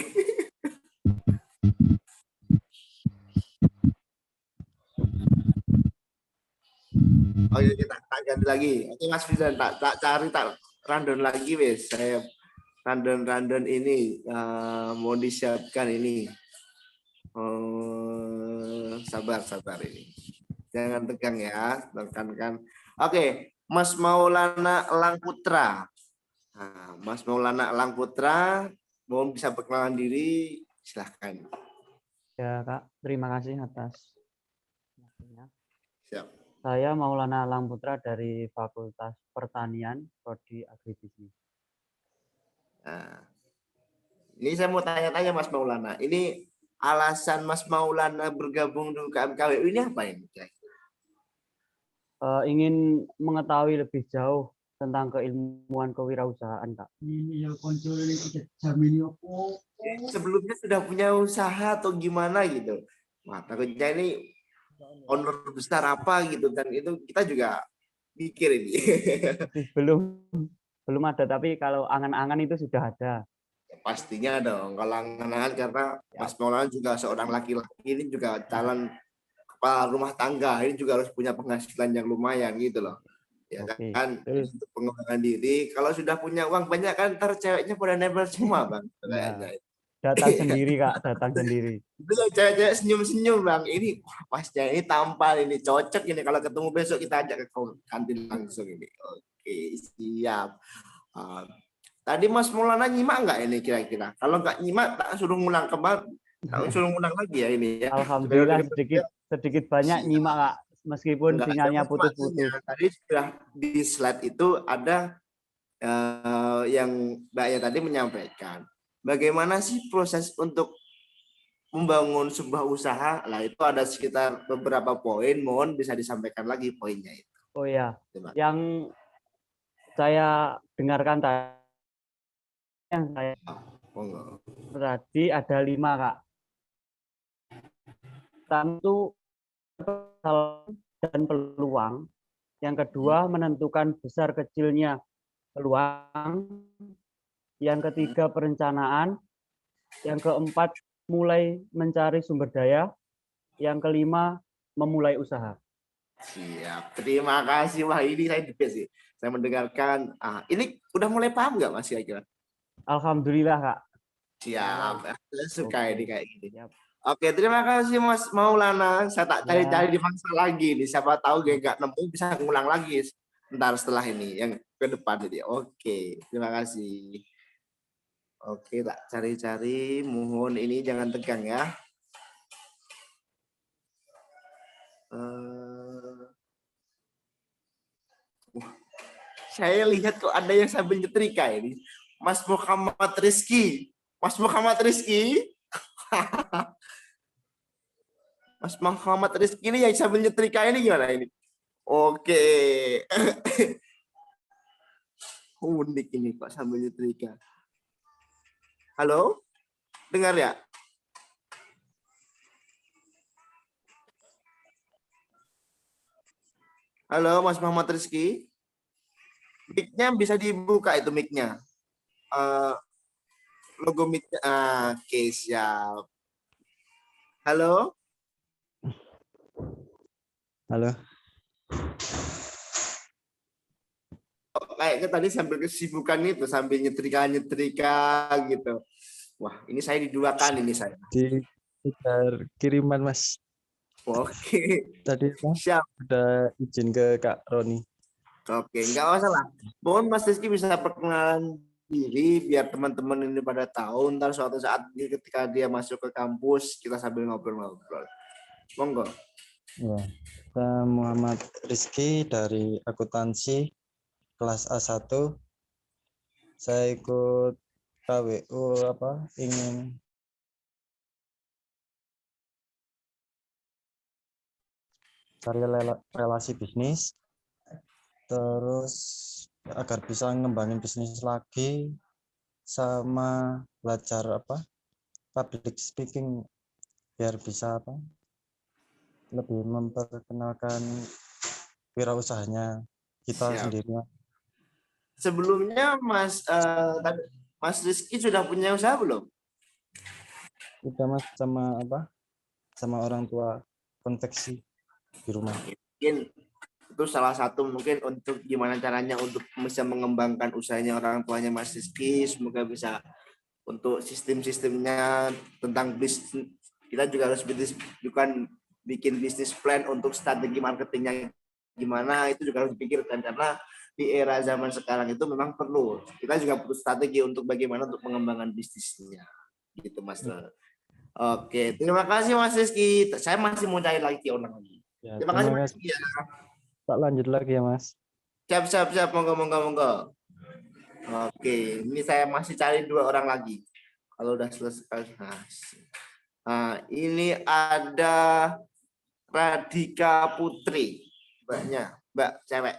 Oh iya, kita tak ganti lagi. Oke Mas Wildan, tak cari random lagi wes. Saya random ini mau disiapkan ini. Sabar ini. Jangan tegang ya, tekan. Oke, Mas Maulana Elang Putra. Nah, Mas Maulana Elang Putra, mohon bisa perkenalan diri, silahkan. Ya Kak, terima kasih atas waktunya. Siap. Saya Maulana Elang Putra dari Fakultas Pertanian, Prodi Agribisnis. Nah, ini saya mau tanya-tanya Mas Maulana. Ini alasan Mas Maulana bergabung di UKM KWU ini apa ini? Ingin mengetahui lebih jauh tentang keilmuan kewirausahaan, Kak. Sebelumnya sudah punya usaha atau gimana gitu? Wah, takutnya ini honor besar apa gitu, dan itu kita juga pikir ini. Belum ada, tapi kalau angan-angan itu sudah ada. Ya, pastinya dong, kalau angan-angan, karena Mas Maulana juga seorang laki-laki, ini juga calon kepala rumah tangga, ini juga harus punya penghasilan yang lumayan gitu loh. Ya kan, untuk pengembangan diri. Kalau sudah punya uang banyak kan, ntar ceweknya pada nempel semua Bang. Ya, datang sendiri Kak, datang sendiri. Itu cewek-cewek senyum-senyum Bang. Ini pasnya ini tampal, ini cocok ini, kalau ketemu besok kita ajak ke kantin langsung ini. Oke, siap. Tadi Mas Maulana nyimak nggak ini kira-kira? Kalau nggak nyimak, tak suruh ngulang kembali, tak suruh ngulang lagi ya ini ya. Alhamdulillah sedikit banyak nyimak Kak, meskipun sinyalnya putus-putus. Tadi sudah di slide itu ada yang Mbak tadi menyampaikan. Bagaimana sih proses untuk membangun sebuah usaha? Lah itu ada sekitar beberapa poin, mohon bisa disampaikan lagi poinnya itu. Oh ya, yang saya dengarkan tadi ada 5 Kak. Tentu dan peluang. Yang kedua menentukan besar kecilnya peluang. Yang ketiga perencanaan. Yang keempat mulai mencari sumber daya. Yang kelima memulai usaha. Siap. Terima kasih. Wah, ini saya the best sih. Saya mendengarkan. Ini udah mulai paham nggak Mas kira-kira? Alhamdulillah, Kak. Siap. Saya suka Oke. ini kayak gini. Siap. Oke, terima kasih Mas Maulana. Saya tak Ya. cari-cari di mangsa lagi nih. Siapa tahu dia nggak nemu bisa ngulang lagi ntar setelah ini yang ke depan ini. Oke, terima kasih. Oke, tak cari-cari. Mohon ini jangan tegang ya. Saya lihat kok ada yang sambil nyetrika ini. Mas Muhammad Rizky. Mas Muhammad Rizky. Mas Muhammad Rizky ini yang sambil nyetrika ini gimana ini? Oke. Unik ini kok sambil nyetrika. Halo? Dengar ya? Halo Mas Muhammad Rizky. Mic-nya bisa dibuka itu mic-nya. Logo mic-nya. Oke, siap. Halo? Halo. Kayaknya tadi sambil kesibukan itu, sambil nyetrika gitu. Wah, ini saya diduakan ini saya. Di kiriman Mas. Oke. Tadi siap. Udah izin ke Kak Roni. Oke, enggak masalah. Mohon Mas Rizky bisa perkenalan diri biar teman-teman ini pada tahu ntar suatu saat ketika dia masuk ke kampus kita sambil ngobrol-ngobrol. Monggo. Ya, saya Muhammad Rizky dari akuntansi kelas A1. Saya ikut KWU ingin cari relasi bisnis, terus agar bisa ngembangin bisnis lagi, sama belajar public speaking biar bisa lebih memperkenalkan wirausahanya kita sendiri. Sebelumnya Mas Rizky sudah punya usaha belum? Udah Mas, sama orang tua konveksi di rumah. Mungkin itu salah satu mungkin untuk gimana caranya untuk bisa mengembangkan usahanya orang tuanya Mas Rizky. Semoga bisa untuk sistem-sistemnya tentang bisnis. Kita juga harus bikin bisnis plan untuk strategi marketingnya gimana, itu juga harus dipikirkan karena di era zaman sekarang itu memang perlu. Kita juga perlu strategi untuk bagaimana untuk pengembangan bisnisnya. Gitu Mas. Oke, terima kasih Mas Rizky. Saya masih mau cari lagi orang lagi. Ya, terima kasih Mas Rizky ya. Tak lanjut lagi ya Mas. Siap. Monggo. Oke, ini saya masih cari 2 orang lagi. Kalau udah selesai. Nah, ini ada Radika Putri. Mbak cewek.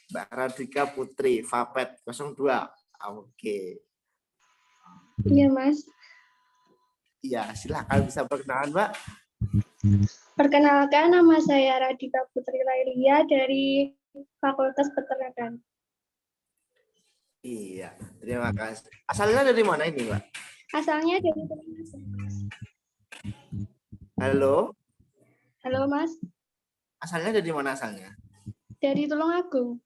Mbak Radika Putri, Vapet 02. Oke. Iya, Mas. Iya, silakan bisa perkenalan, Mbak. Perkenalkan, nama saya Radika Putri Lailia dari Fakultas Peternakan. Iya, terima kasih. Asalnya dari mana ini, Mbak? Asalnya dari Tulungagung. Halo? Halo, Mas. Asalnya dari mana asalnya? Dari Tulungagung.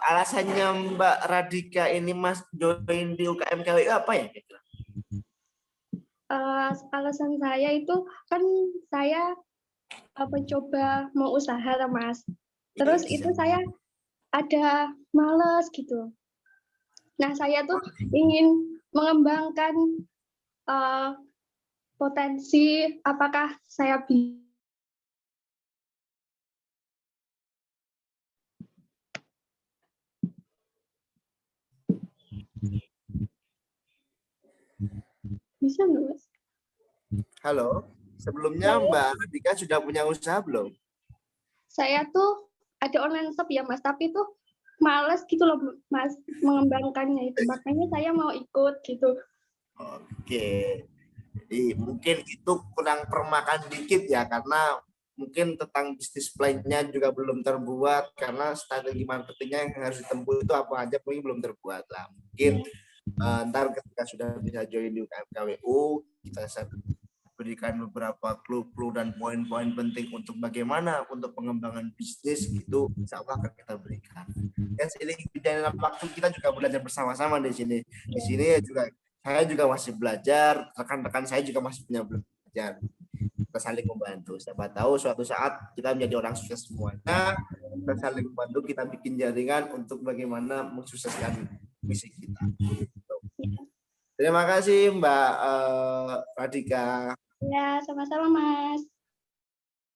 Alasannya Mbak Radika ini Mas join di UKM KWU apa ya? Alasan saya itu kan saya mencoba mau usaha, Mas. Terus itu saya ada males gitu. Nah, saya tuh ingin mengembangkan potensi apakah saya bisa nggak, Mas? Halo, sebelumnya Mbak Radika sudah punya usaha belum? Saya tuh ada online shop ya, Mas, tapi tuh males gitu loh, Mas, mengembangkannya itu. Makanya saya mau ikut gitu. Oke. Jadi mungkin itu kurang permakan dikit ya, karena mungkin tentang bisnis plan-nya juga belum terbuat, karena strategi marketingnya yang harus ditempuh itu apa aja mungkin belum terbuat lah. Mungkin ntar ketika sudah bisa join di UKM KWU, kita berikan beberapa clue-clue dan poin-poin penting untuk bagaimana untuk pengembangan bisnis itu insya Allah akan kita berikan. Dan seiring berjalannya waktu kita juga belajar bersama-sama di sini. Di sini juga saya juga masih belajar, rekan-rekan saya juga masih punya belajar. Kita saling membantu. Siapa tahu suatu saat kita menjadi orang sukses semuanya. Kita saling membantu, kita bikin jaringan untuk bagaimana mensukseskan misi kita. Terima kasih Mbak Radika. Ya, sama-sama Mas.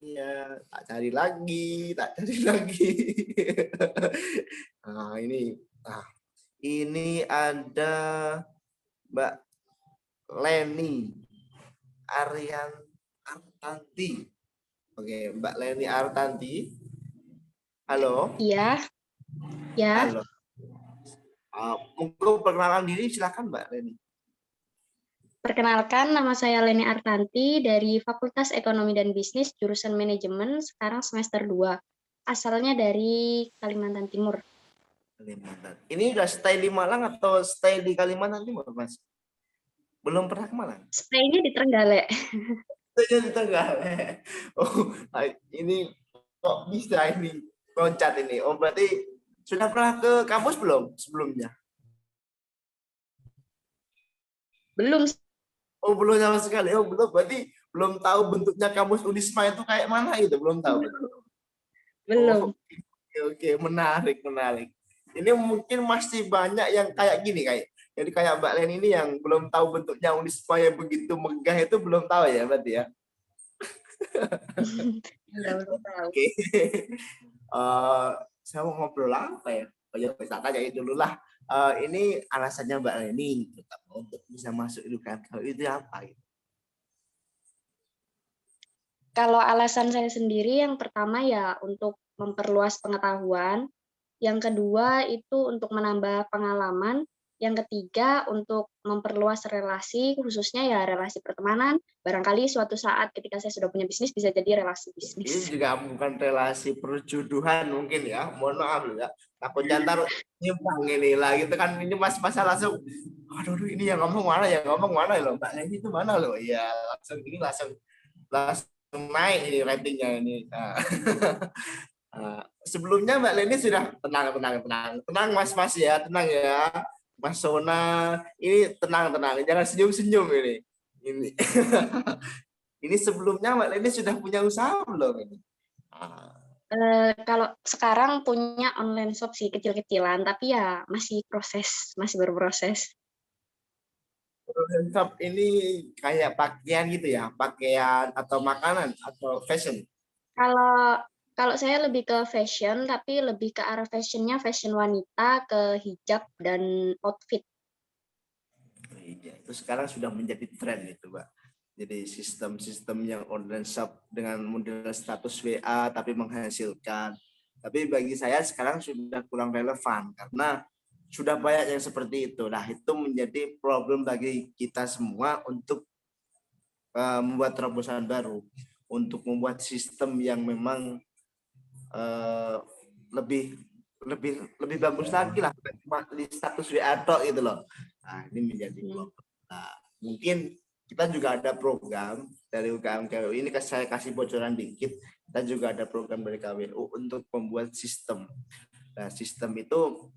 Iya, tak cari lagi. Nah, ini ada Mbak Leni Aryan Artanti. Oke, Mbak Leni Artanti. Halo. Iya. Ya. Halo. Monggo perkenalan diri, silakan Mbak Leni. Perkenalkan, nama saya Leni Artanti dari Fakultas Ekonomi dan Bisnis, jurusan Manajemen, sekarang semester 2. Asalnya dari Kalimantan Timur. Kalimantan. Ini udah stay di Malang atau stay di Kalimantan Timur, Mas? Belum pernah ke Malang? Stay-nya di Trenggalek. Stay-nya di Trenggalek. Oh, ini kok bisa ini loncat ini? Oh, berarti sudah pernah ke kampus belum sebelumnya? Belum. Oh, belum sama sekali. Oh, belum. Berarti belum tahu bentuknya kampus Unisma itu kayak mana itu, belum tahu. Belum. Oh, oke, menarik. Ini mungkin masih banyak yang kayak gini Jadi kayak Mbak Leni ini yang belum tahu bentuknya Unisma yang begitu megah itu belum tahu ya, berarti ya. Belum tahu. Oke. Saya mau ngobrol apa ya? Oh ya, saya tanya dulu lah. Ini alasannya Mbak Leni untuk bisa masuk Edukanto itu apa? Kalau alasan saya sendiri, yang pertama ya untuk memperluas pengetahuan, yang kedua itu untuk menambah pengalaman, yang ketiga untuk memperluas relasi, khususnya ya relasi pertemanan. Barangkali suatu saat ketika saya sudah punya bisnis bisa jadi relasi bisnis. Ini juga bukan relasi perjodohan mungkin ya, mohon maaf ya. Takutnya ntar nyimpang ini lah gitu kan, ini masa langsung, aduh ini yang ngomong mana loh, Mbak Leni itu mana loh, ya langsung naik ini ratingnya ini. Sebelumnya Mbak Leni sudah tenang Mas ya, tenang ya. Mas Sona, ini tenang, jangan senyum ini. Ini sebelumnya Mbak Leni sudah punya usaha belum ini? Kalau sekarang punya online shop sih kecil-kecilan, tapi ya masih berproses. Online shop ini kayak pakaian gitu ya, pakaian atau makanan atau fashion? Kalau saya lebih ke fashion, tapi lebih ke arah fashionnya fashion wanita, ke hijab dan outfit. Iya, itu sekarang sudah menjadi tren itu, Mbak. Jadi sistem yang online shop dengan model status WA tapi menghasilkan. Tapi bagi saya sekarang sudah kurang relevan karena sudah banyak yang seperti itu. Nah, itu menjadi problem bagi kita semua untuk membuat terobosan baru, untuk membuat sistem yang memang lebih bagus lagi lah, cuma di status WA gitu loh. Nah, ini menjadi problem. Nah, mungkin kita juga ada program dari UKM KWU, ini saya kasih bocoran dikit, kita juga ada program dari KWU untuk membuat sistem. Nah, sistem itu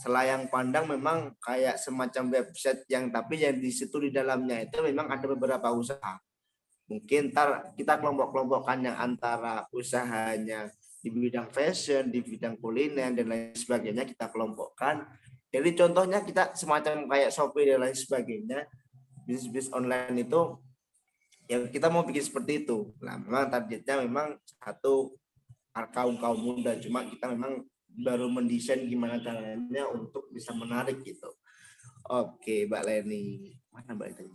selayang pandang memang kayak semacam website yang tapi yang di situ di dalamnya itu memang ada beberapa usaha. Mungkin ntar kita kelompok-kelompokkan yang antara usahanya di bidang fashion, di bidang kuliner dan lain sebagainya kita kelompokkan. Jadi contohnya kita semacam kayak Shopee dan lain sebagainya. Bisnis online itu yang kita mau bikin seperti itu. Nah, memang targetnya memang satu kaum muda, cuma kita memang baru mendesain gimana caranya untuk bisa menarik gitu. Oke, Mbak Leni. Mana Mbak Leni?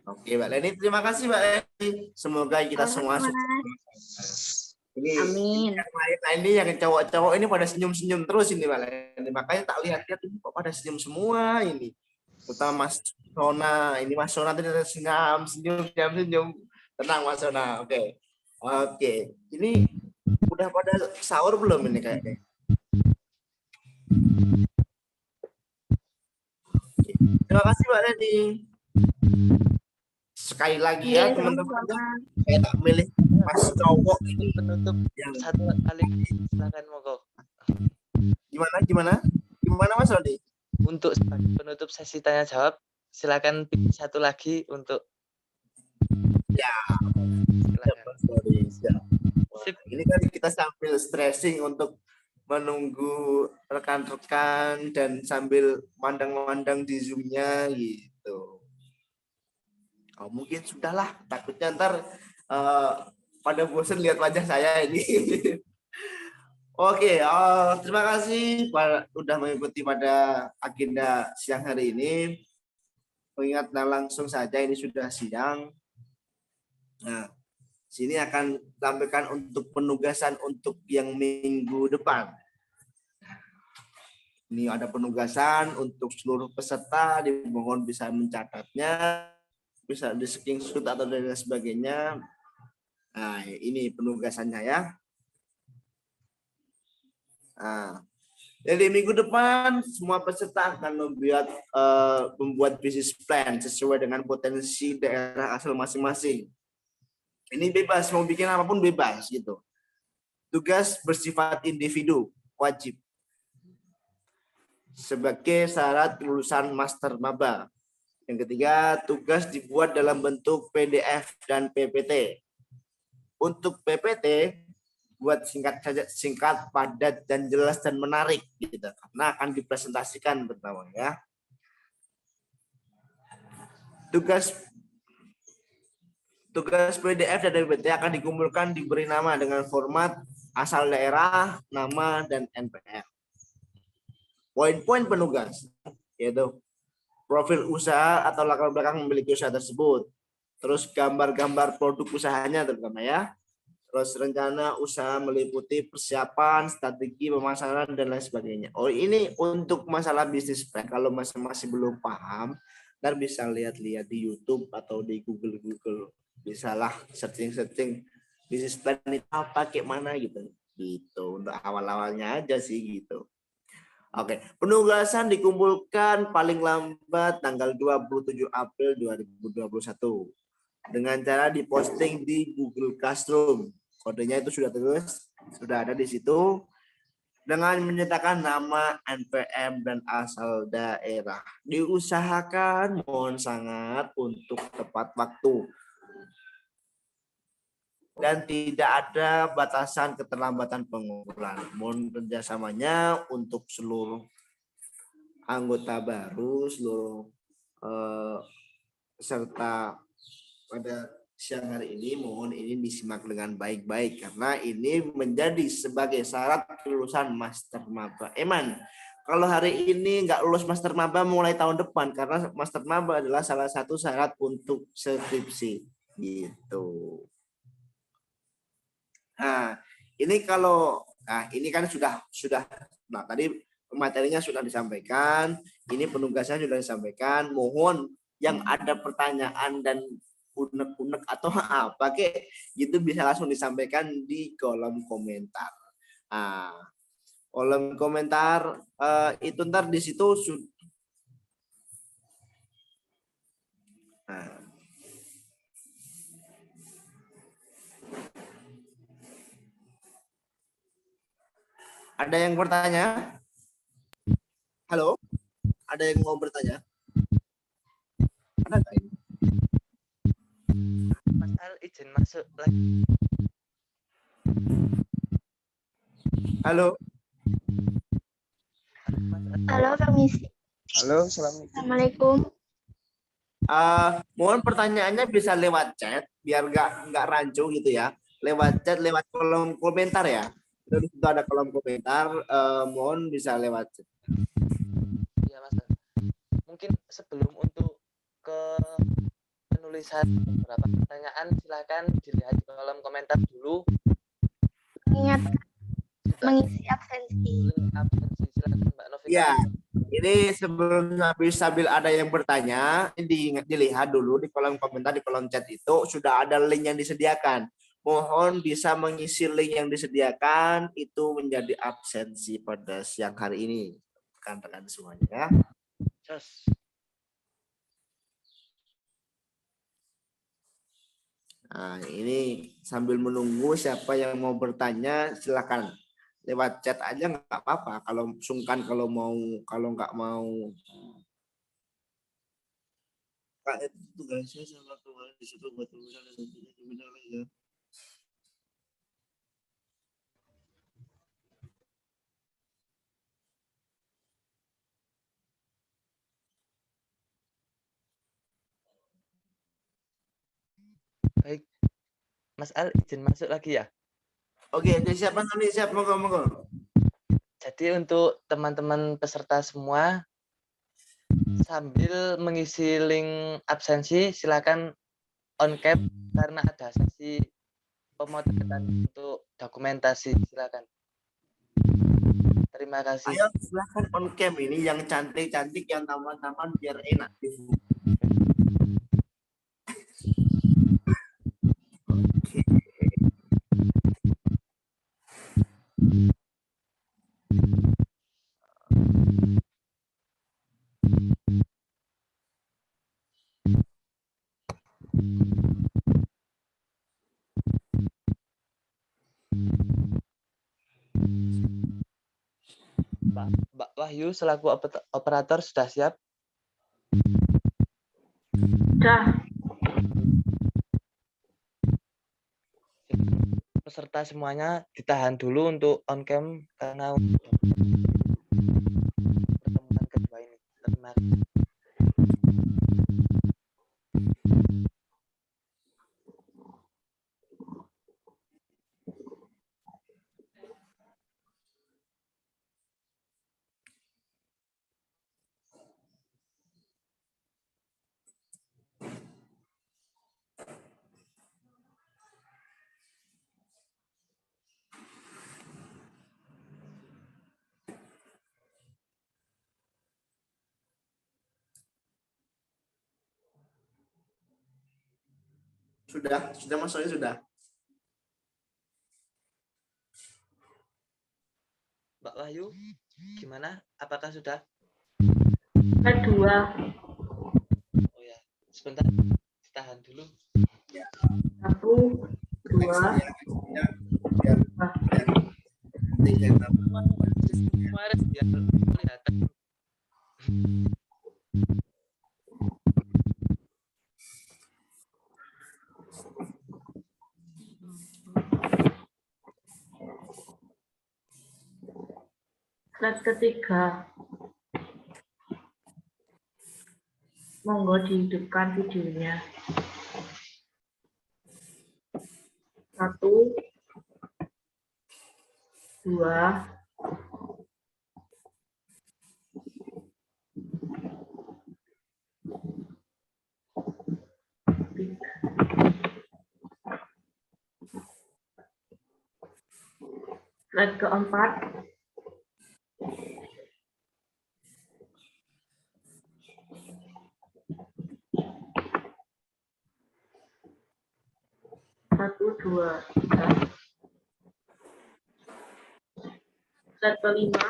Oke, Mbak Leni, terima kasih Mbak Leni. Semoga kita semua sukses. Amin. Ini yang cowok-cowok ini pada senyum-senyum terus ini Mbak Leni. Makanya tak lihat-lihat ini kok pada senyum semua ini. Terutama Mas Sona, ini Mas Sona tadi senyum. Tenang Mas Sona, oke. Ini udah pada sahur belum ini kayaknya? Terima kasih Mbak Leni. sekali lagi ya Iya, teman-teman, sama-sama. saya tak milih Mas cowok ini Penutup yang satu kali, silakan monggo. gimana Mas Rodi? Untuk sebagai penutup sesi tanya jawab, silakan pilih satu lagi untuk Ya, silakan. Mas Rodi. Siap. Sip. Ini kan kita sambil stressing untuk menunggu rekan-rekan dan sambil mandang-mandang di Zoom-nya gitu. Oh, mungkin sudahlah, takutnya ntar pada bosan lihat wajah saya ini. Oke, terima kasih sudah mengikuti pada agenda siang hari ini. Mengingat langsung saja ini sudah siang. Nah, sini akan sampaikan untuk penugasan untuk yang minggu depan. Ini ada penugasan untuk seluruh peserta, dimohon bisa mencatatnya, bisa di screenshot atau dan sebagainya. Nah, ini penugasannya ya. Nah, jadi minggu depan semua peserta akan membuat business plan sesuai dengan potensi daerah asal masing-masing. Ini bebas, mau bikin apapun bebas gitu. Tugas bersifat individu, wajib. Sebagai syarat lulusan master maba. Yang ketiga, tugas dibuat dalam bentuk PDF dan PPT. Untuk PPT, buat singkat saja, singkat, padat, dan jelas dan menarik gitu. Karena akan dipresentasikan pertama ya. Tugas PDF dan PPT akan dikumpulkan diberi nama dengan format asal daerah, nama, dan NPM. Poin-poin penugas yaitu profil usaha atau latar belakang memiliki usaha tersebut, terus gambar-gambar produk usahanya terutama ya, terus rencana usaha meliputi persiapan, strategi pemasaran dan lain sebagainya. Oh, ini untuk masalah bisnis plan. Kalau masih belum paham, ntar bisa lihat-lihat di YouTube atau di Google, bisalah searching bisnis plan itu apa, kayak mana gitu untuk awal-awalnya aja sih gitu. Oke, penugasan dikumpulkan paling lambat tanggal 27 April 2021 dengan cara diposting di Google Classroom. Kodenya itu sudah ada di situ, dengan menyertakan nama, NPM, dan asal daerah. Diusahakan mohon sangat untuk tepat waktu. Dan tidak ada batasan keterlambatan pengumpulan. Mohon kerjasamanya untuk seluruh anggota baru, seluruh peserta pada siang hari ini, mohon ini disimak dengan baik-baik karena ini menjadi sebagai syarat kelulusan master maba. Eman, kalau hari ini nggak lulus master maba mulai tahun depan karena master maba adalah salah satu syarat untuk skripsi gitu. Nah, ini ini kan sudah tadi materinya sudah disampaikan, ini penugasannya sudah disampaikan. Mohon yang ada pertanyaan dan unek-unek atau apa gitu bisa langsung disampaikan di kolom komentar. Nah, kolom komentar itu ntar di situ ada yang bertanya? Halo? Ada yang mau bertanya? Ada nggak ini? Mas Al izin masuk lagi. Halo? Halo, permisi. Halo, assalamualaikum. Mohon pertanyaannya bisa lewat chat biar nggak rancu gitu ya. Lewat chat, lewat kolom komentar ya. Di situ ada kolom komentar, mohon bisa lewat chat. Iya Mas. Mungkin sebelum untuk ke penulisan beberapa pertanyaan, silakan dilihat di kolom komentar dulu. Ingat mengisi absensi. Silakan Mbak Novita. Ya, ini sebelum sambil ada yang bertanya, ini dilihat dulu di kolom komentar, di kolom chat itu sudah ada link yang disediakan. Mohon bisa mengisi link yang disediakan itu menjadi absensi pada siang hari ini. Rekan-rekan semuanya ya. Nah, ini sambil menunggu siapa yang mau bertanya silakan lewat chat aja nggak apa-apa. Kalau sungkan kalau nggak mau. Kak, itu tugasnya sama kemarin disuruh buat tulisan dan tentunya gimana ya. Baik, Mas Al izin masuk lagi ya. Oke, jadi siapa nanti siap monggo. Jadi untuk teman-teman peserta semua sambil mengisi link absensi silakan on cam karena ada sesi pemotretan untuk dokumentasi, silakan. Terima kasih. Ayo silakan on cam ini yang cantik-cantik, yang tampan-tampan biar enak. Oke. Mbak Wahyu selaku operator sudah siap? Sudah. Peserta semuanya ditahan dulu untuk on cam karena pertemuan kedua ini. Terima kasih. Sudah masuknya sudah. Mbak Wahyu, gimana? Apakah sudah? Kedua. Oh ya, sebentar, ditahan dulu. 1, 2. Kemarin biar kelihatan. Slide ketiga. Monggo dihidupkan videonya. 1, 2. Slide keempat. Satu, dua, tiga. Slide kelima.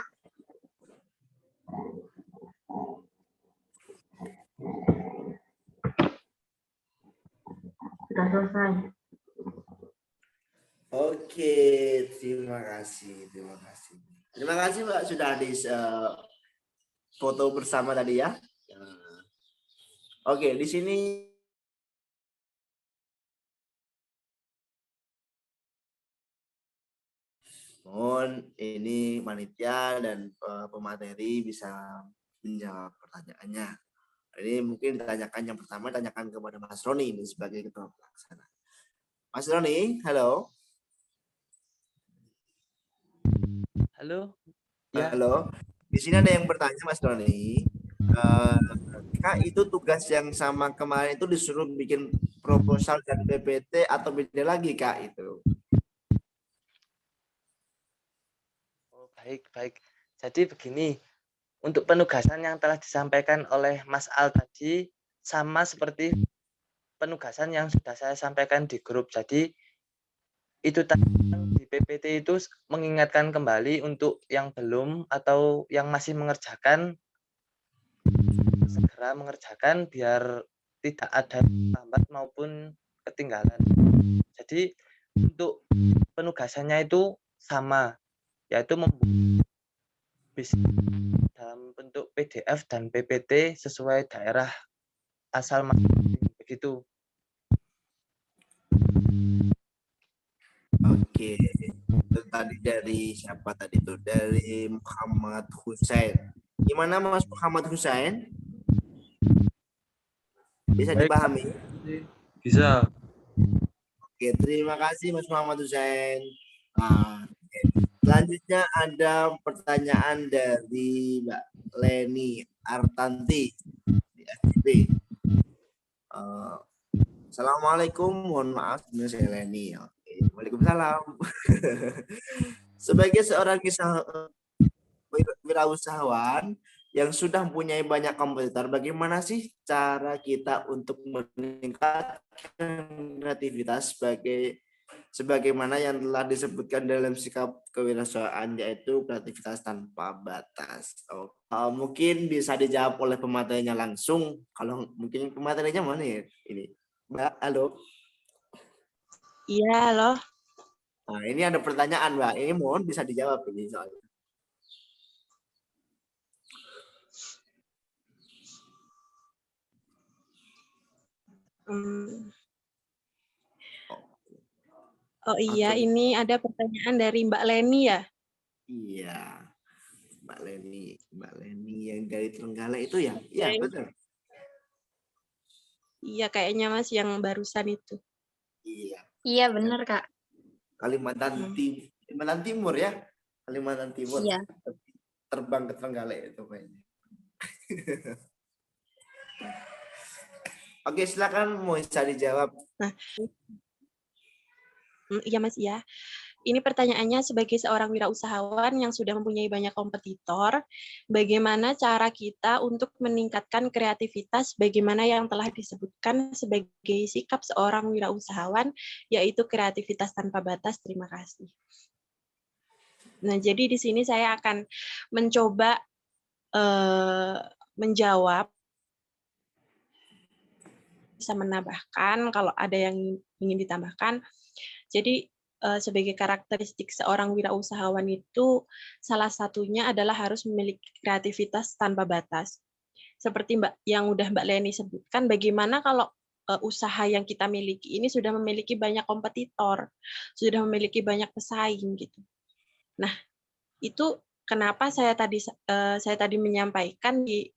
Sudah selesai. Oke, terima kasih. Terima kasih Mbak sudah di foto bersama tadi ya. Oke, di sini mohon ini panitia dan pemateri bisa menjawab pertanyaannya. Ini mungkin ditanyakan yang pertama, tanyakan kepada Mas Roni ini sebagai ketua pelaksana. Mas Roni, halo. Halo. Ya. Halo. Di sini ada yang bertanya Mas Roni. Kak, itu tugas yang sama kemarin itu disuruh bikin proposal dan PPT atau beda lagi Kak itu? Oh, baik. Jadi begini, untuk penugasan yang telah disampaikan oleh Mas Al tadi sama seperti penugasan yang sudah saya sampaikan di grup. Jadi itu tadi di PPT itu mengingatkan kembali untuk yang belum atau yang masih mengerjakan segera mengerjakan biar tidak ada lambat maupun ketinggalan. Jadi untuk penugasannya itu sama, yaitu membuat bisnis dalam bentuk PDF dan PPT sesuai daerah asal masing-masing begitu. Oke, itu tadi dari siapa tadi itu? Dari Muhammad Husain. Gimana Mas Muhammad Husain? Bisa Baik, dipahami? bisa. Oke, terima kasih Mas Muhammad Husain. Nah, selanjutnya ada pertanyaan dari Mbak Leni Artanti di FIB. Assalamualaikum, mohon maaf saya Leni. Oke, waalaikumsalam. Sebagai seorang wirausahawan yang sudah mempunyai banyak kompetitor, bagaimana sih cara kita untuk meningkatkan kreativitas sebagaimana yang telah disebutkan dalam sikap kewirausahaan, yaitu kreativitas tanpa batas. Mungkin bisa dijawab oleh pematerinya langsung. Kalau mungkin pematerinya mana ya ini? Mbak, halo. Iya, halo. Nah, ini ada pertanyaan, Mbak. Ini mohon bisa dijawab ini soalnya. Oh iya, ini ada pertanyaan dari Mbak Leni ya? Iya, Mbak Leni yang dari Trenggalek itu ya? Iya, betul. Iya, kayaknya Mas yang barusan itu. Iya. Iya, benar, Kak. Kalimantan Timur ya? Kalimantan Timur. Iya. Terbang ke Trenggalek itu kayaknya. Oke, silakan mau bisa dijawab. Nah, iya Mas ya. Ini pertanyaannya, sebagai seorang wirausahawan yang sudah mempunyai banyak kompetitor, bagaimana cara kita untuk meningkatkan kreativitas bagaimana yang telah disebutkan sebagai sikap seorang wirausahawan, yaitu kreativitas tanpa batas. Terima kasih. Nah, jadi di sini saya akan mencoba menjawab, bisa menambahkan kalau ada yang ingin ditambahkan. Jadi sebagai karakteristik seorang wirausahawan itu salah satunya adalah harus memiliki kreativitas tanpa batas. Seperti yang udah Mbak Leni sebutkan, bagaimana kalau usaha yang kita miliki ini sudah memiliki banyak kompetitor, sudah memiliki banyak pesaing gitu. Nah, itu kenapa saya tadi menyampaikan di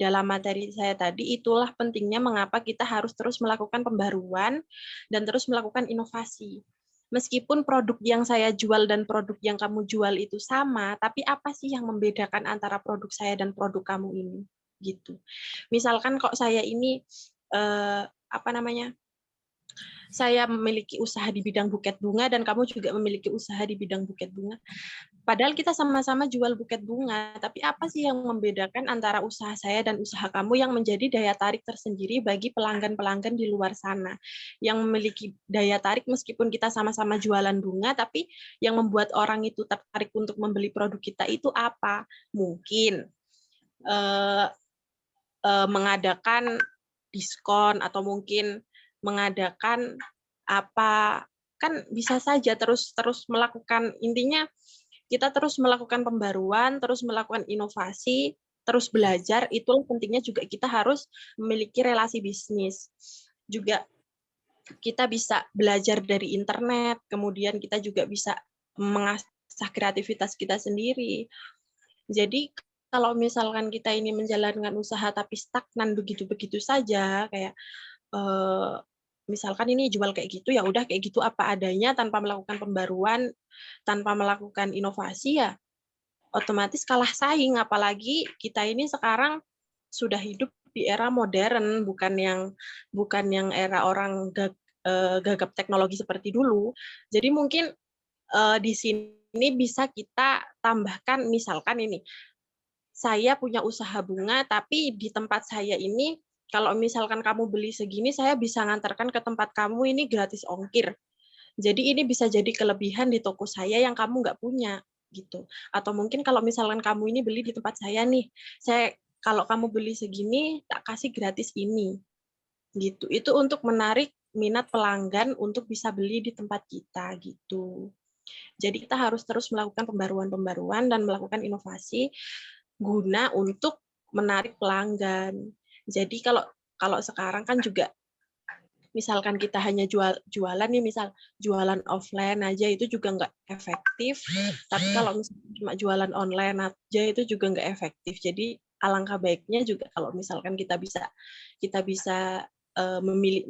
dalam materi saya tadi, itulah pentingnya mengapa kita harus terus melakukan pembaruan dan terus melakukan inovasi. Meskipun produk yang saya jual dan produk yang kamu jual itu sama, tapi apa sih yang membedakan antara produk saya dan produk kamu ini? Gitu. Misalkan kok saya ini saya memiliki usaha di bidang buket bunga dan kamu juga memiliki usaha di bidang buket bunga. Padahal kita sama-sama jual buket bunga, tapi apa sih yang membedakan antara usaha saya dan usaha kamu yang menjadi daya tarik tersendiri bagi pelanggan-pelanggan di luar sana, yang memiliki daya tarik meskipun kita sama-sama jualan bunga, tapi yang membuat orang itu tertarik untuk membeli produk kita itu apa? Mungkin mengadakan diskon atau mungkin mengadakan apa, kan bisa saja terus melakukan, intinya kita terus melakukan pembaruan, terus melakukan inovasi, terus belajar. Itu pentingnya juga kita harus memiliki relasi bisnis. Juga kita bisa belajar dari internet, kemudian kita juga bisa mengasah kreativitas kita sendiri. Jadi kalau misalkan kita ini menjalankan usaha tapi stagnan begitu-begitu saja, kayak misalkan ini jual kayak gitu, ya udah kayak gitu apa adanya tanpa melakukan pembaruan, tanpa melakukan inovasi, ya otomatis kalah saing. Apalagi kita ini sekarang sudah hidup di era modern, bukan yang era orang gagap teknologi seperti dulu. Jadi mungkin di sini bisa kita tambahkan, misalkan ini saya punya usaha bunga, tapi di tempat saya ini kalau misalkan kamu beli segini, saya bisa ngantarkan ke tempat kamu ini gratis ongkir. Jadi ini bisa jadi kelebihan di toko saya yang kamu nggak punya, gitu. Atau mungkin kalau misalkan kamu ini beli di tempat saya nih, kalau kamu beli segini, tak kasih gratis ini. Gitu. Itu untuk menarik minat pelanggan untuk bisa beli di tempat kita gitu. Jadi kita harus terus melakukan pembaruan-pembaruan dan melakukan inovasi guna untuk menarik pelanggan. Jadi kalau sekarang kan juga misalkan kita hanya jualan nih, misal jualan offline aja itu juga nggak efektif. Tapi kalau misalkan cuma jualan online aja itu juga nggak efektif. Jadi alangkah baiknya juga kalau misalkan kita bisa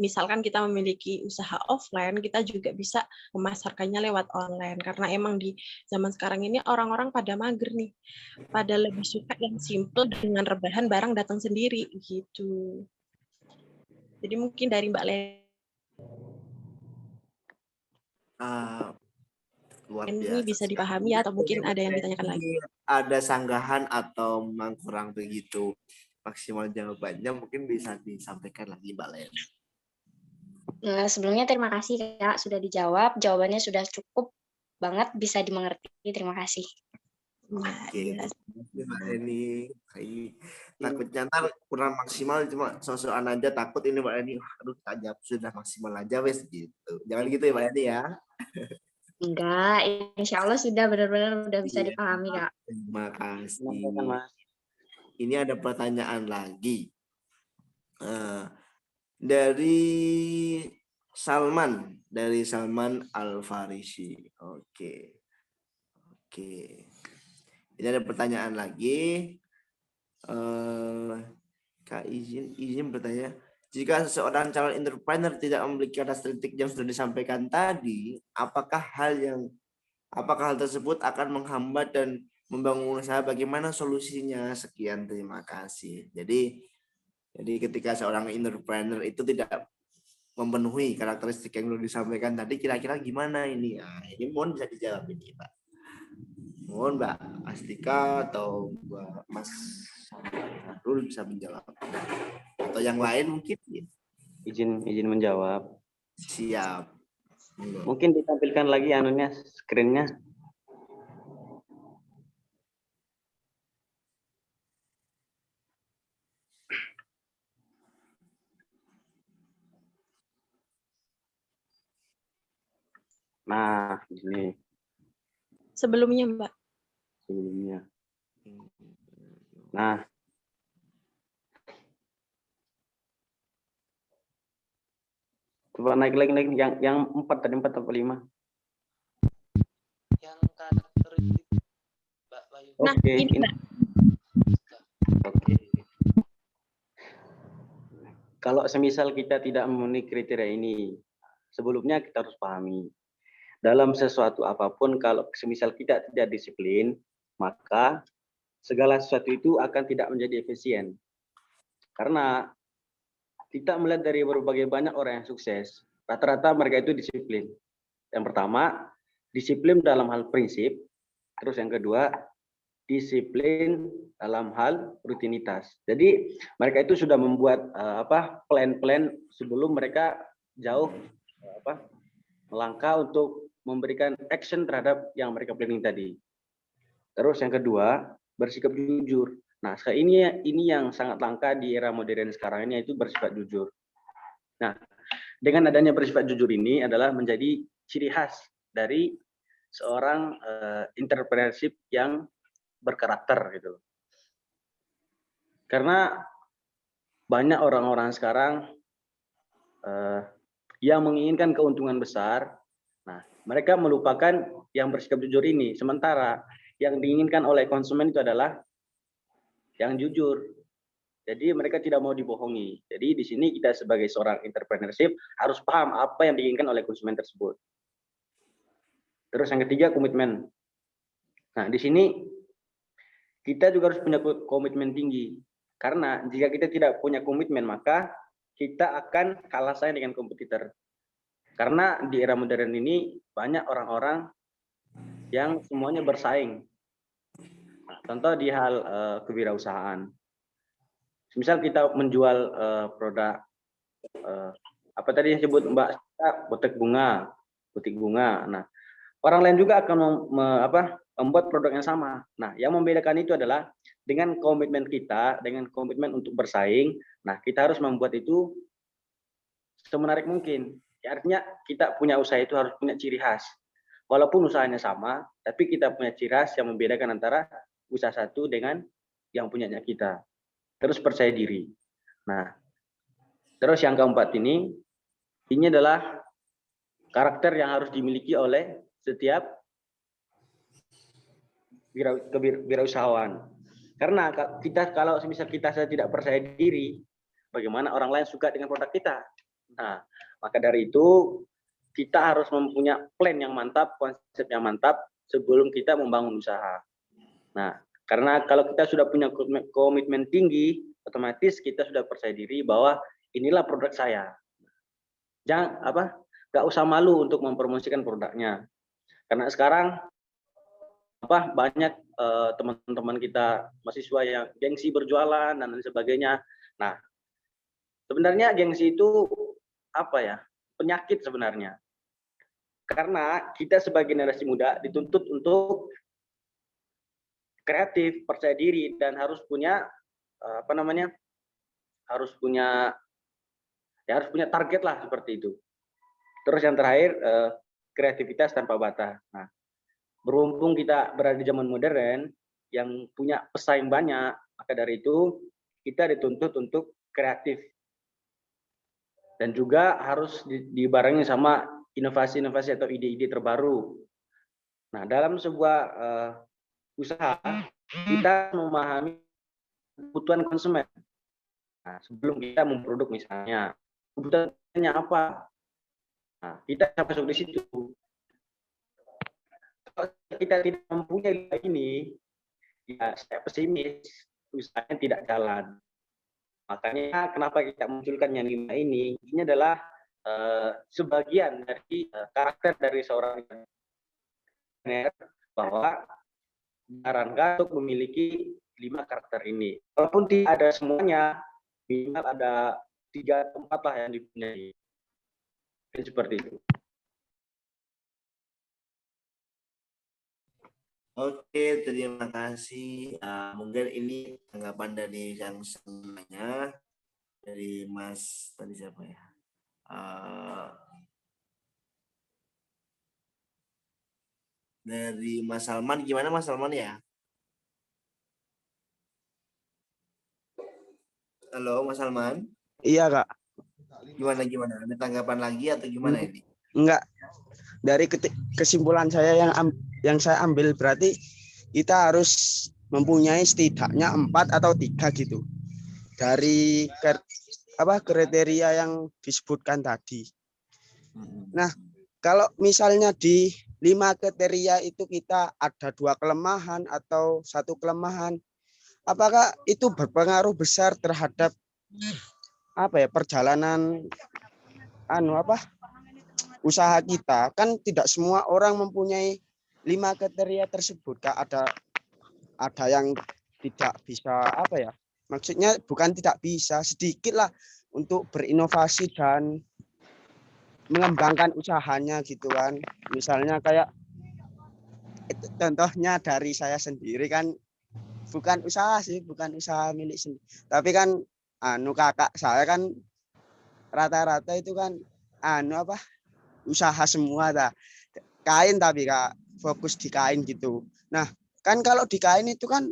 misalkan kita memiliki usaha offline, kita juga bisa memasarkannya lewat online. Karena emang di zaman sekarang ini orang-orang pada mager nih, pada lebih suka yang simple dengan rebahan barang datang sendiri gitu. Jadi mungkin dari Mbak Luar ini biasa bisa sekali. dipahami atau mungkin ada yang ditanyakan lagi. Ada sanggahan atau memang kurang begitu maksimal jawabannya, mungkin bisa disampaikan lagi Mbak Len. Nah, sebelumnya terima kasih Kak sudah dijawab, jawabannya sudah cukup banget bisa dimengerti. Terima kasih. Oke, Mbak Eni. Takutnya ntar kurang maksimal, cuma sosokan aja takut ini Mbak Eni. Aduh, tajam sudah maksimal aja wes gitu. Jangan gitu ya Mbak Eni ya. Enggak, insya Allah sudah benar-benar udah bisa dipahami Kak. Terima kasih. Ini ada pertanyaan lagi. Dari Salman Al-Farisi. Oke. Ini ada pertanyaan lagi. Kak izin bertanya. Jika seseorang calon entrepreneur tidak memiliki karakteristik yang sudah disampaikan tadi, apakah hal tersebut akan menghambat dan membangun usaha? Bagaimana solusinya? Sekian, terima kasih. Jadi ketika seorang entrepreneur itu tidak memenuhi karakteristik yang sudah disampaikan tadi, kira-kira gimana ini? Nah, ini mohon bisa dijawab ini, Pak. Mohon Mbak Astika atau Mbak Mas Rul bisa menjawab. Atau yang lain mungkin. Izin menjawab. Siap. Mungkin ditampilkan lagi anunya, screen-nya. Nah, ini. Sebelumnya, Mbak. Sebelumnya. Nah. Coba naik yang 4 tadi, 4 atau 5. Yang karakteristik Mbak Bayu. Nah, Oke, ini Mbak. Oke. Kalau semisal kita tidak memenuhi kriteria ini, sebelumnya kita harus pahami. Dalam sesuatu apapun, kalau semisal kita tidak disiplin, maka segala sesuatu itu akan tidak menjadi efisien. Karena kita melihat dari berbagai banyak orang yang sukses, rata-rata mereka itu disiplin. Yang pertama, disiplin dalam hal prinsip. Terus yang kedua, disiplin dalam hal rutinitas. Jadi mereka itu sudah membuat plan-plan sebelum mereka jauh melangkah untuk memberikan action terhadap yang mereka planning tadi. Terus yang kedua, bersikap jujur. Nah, ini yang sangat langka di era modern sekarang ini, yaitu bersifat jujur. Nah, dengan adanya bersifat jujur ini adalah menjadi ciri khas dari seorang entrepreneurship yang berkarakter gitu. Karena banyak orang-orang sekarang yang menginginkan keuntungan besar, nah mereka melupakan yang bersikap jujur ini. Sementara yang diinginkan oleh konsumen itu adalah yang jujur. Jadi mereka tidak mau dibohongi. Jadi di sini kita sebagai seorang entrepreneurship harus paham apa yang diinginkan oleh konsumen tersebut. Terus yang ketiga, komitmen. Nah, di sini kita juga harus punya komitmen tinggi. Karena jika kita tidak punya komitmen, maka kita akan kalah saing dengan kompetitor. Karena di era modern ini banyak orang-orang yang semuanya bersaing. Nah, contoh di hal kewirausahaan. Misal kita menjual produk apa tadi yang disebut Mbak, butik bunga. Nah, orang lain juga akan membuat produk yang sama. Nah, yang membedakan itu adalah dengan komitmen kita, dengan komitmen untuk bersaing. Nah, kita harus membuat itu semenarik mungkin. Ya, artinya kita punya usaha itu harus punya ciri khas. Walaupun usahanya sama, tapi kita punya ciri khas yang membedakan antara usaha satu dengan yang punyanya kita. Terus percaya diri. Nah, terus yang keempat ini adalah karakter yang harus dimiliki oleh setiap wirausahawan. Karena kita kalau misal kita tidak percaya diri, bagaimana orang lain suka dengan produk kita? Nah, maka dari itu kita harus mempunyai plan yang mantap, konsep yang mantap sebelum kita membangun usaha. Nah, karena kalau kita sudah punya komitmen tinggi, otomatis kita sudah percaya diri bahwa inilah produk saya. Nggak usah malu untuk mempromosikan produknya. Karena sekarang banyak teman-teman kita mahasiswa yang gengsi berjualan dan lain sebagainya. Nah, sebenarnya gengsi itu penyakit sebenarnya. Karena kita sebagai generasi muda dituntut untuk kreatif, percaya diri, dan harus punya harus punya target lah seperti itu. Terus yang terakhir kreativitas tanpa batas. Nah, berhubung kita berada di zaman modern yang punya pesaing banyak, maka dari itu kita dituntut untuk kreatif dan juga harus dibarengi sama inovasi-inovasi atau ide-ide terbaru. Nah, dalam sebuah usaha kita memahami kebutuhan konsumen. Nah, sebelum kita memproduk misalnya, kebutuhannya apa? Nah, kita masuk di situ. Kalau kita tidak mempunyai ini, ya saya pesimis, usahanya tidak jalan. Makanya kenapa kita munculkan yang 5 ini adalah sebagian dari karakter dari seorang desainer bahwa disarankan untuk memiliki 5 karakter ini. Walaupun tidak ada semuanya, minimal ada 3 atau 4 lah yang dipunyai. Seperti itu. Oke, terima kasih. Mungkin ini tanggapan dari yang semuanya dari Mas tadi siapa ya? Dari Mas Salman, gimana Mas Salman ya? Halo Mas Salman. Iya Kak. Gimana? Ada tanggapan lagi atau gimana ini? Enggak. Dari kesimpulan saya yang saya ambil berarti kita harus mempunyai setidaknya 4 atau 3 gitu. Dari kriteria yang disebutkan tadi. Nah, kalau misalnya di 5 kriteria itu kita ada 2 kelemahan atau 1 kelemahan, apakah itu berpengaruh besar terhadap perjalanan usaha kita? Kan tidak semua orang mempunyai 5 kriteria tersebut, Kak. Ada yang tidak bisa maksudnya bukan tidak bisa, sedikit lah untuk berinovasi dan mengembangkan usahanya gitu kan. Misalnya kayak contohnya dari saya sendiri kan, bukan usaha milik sendiri, tapi kan kakak saya kan rata-rata itu kan usaha semua kain, tapi Kak fokus di kain gitu. Nah, kan kalau di kain itu kan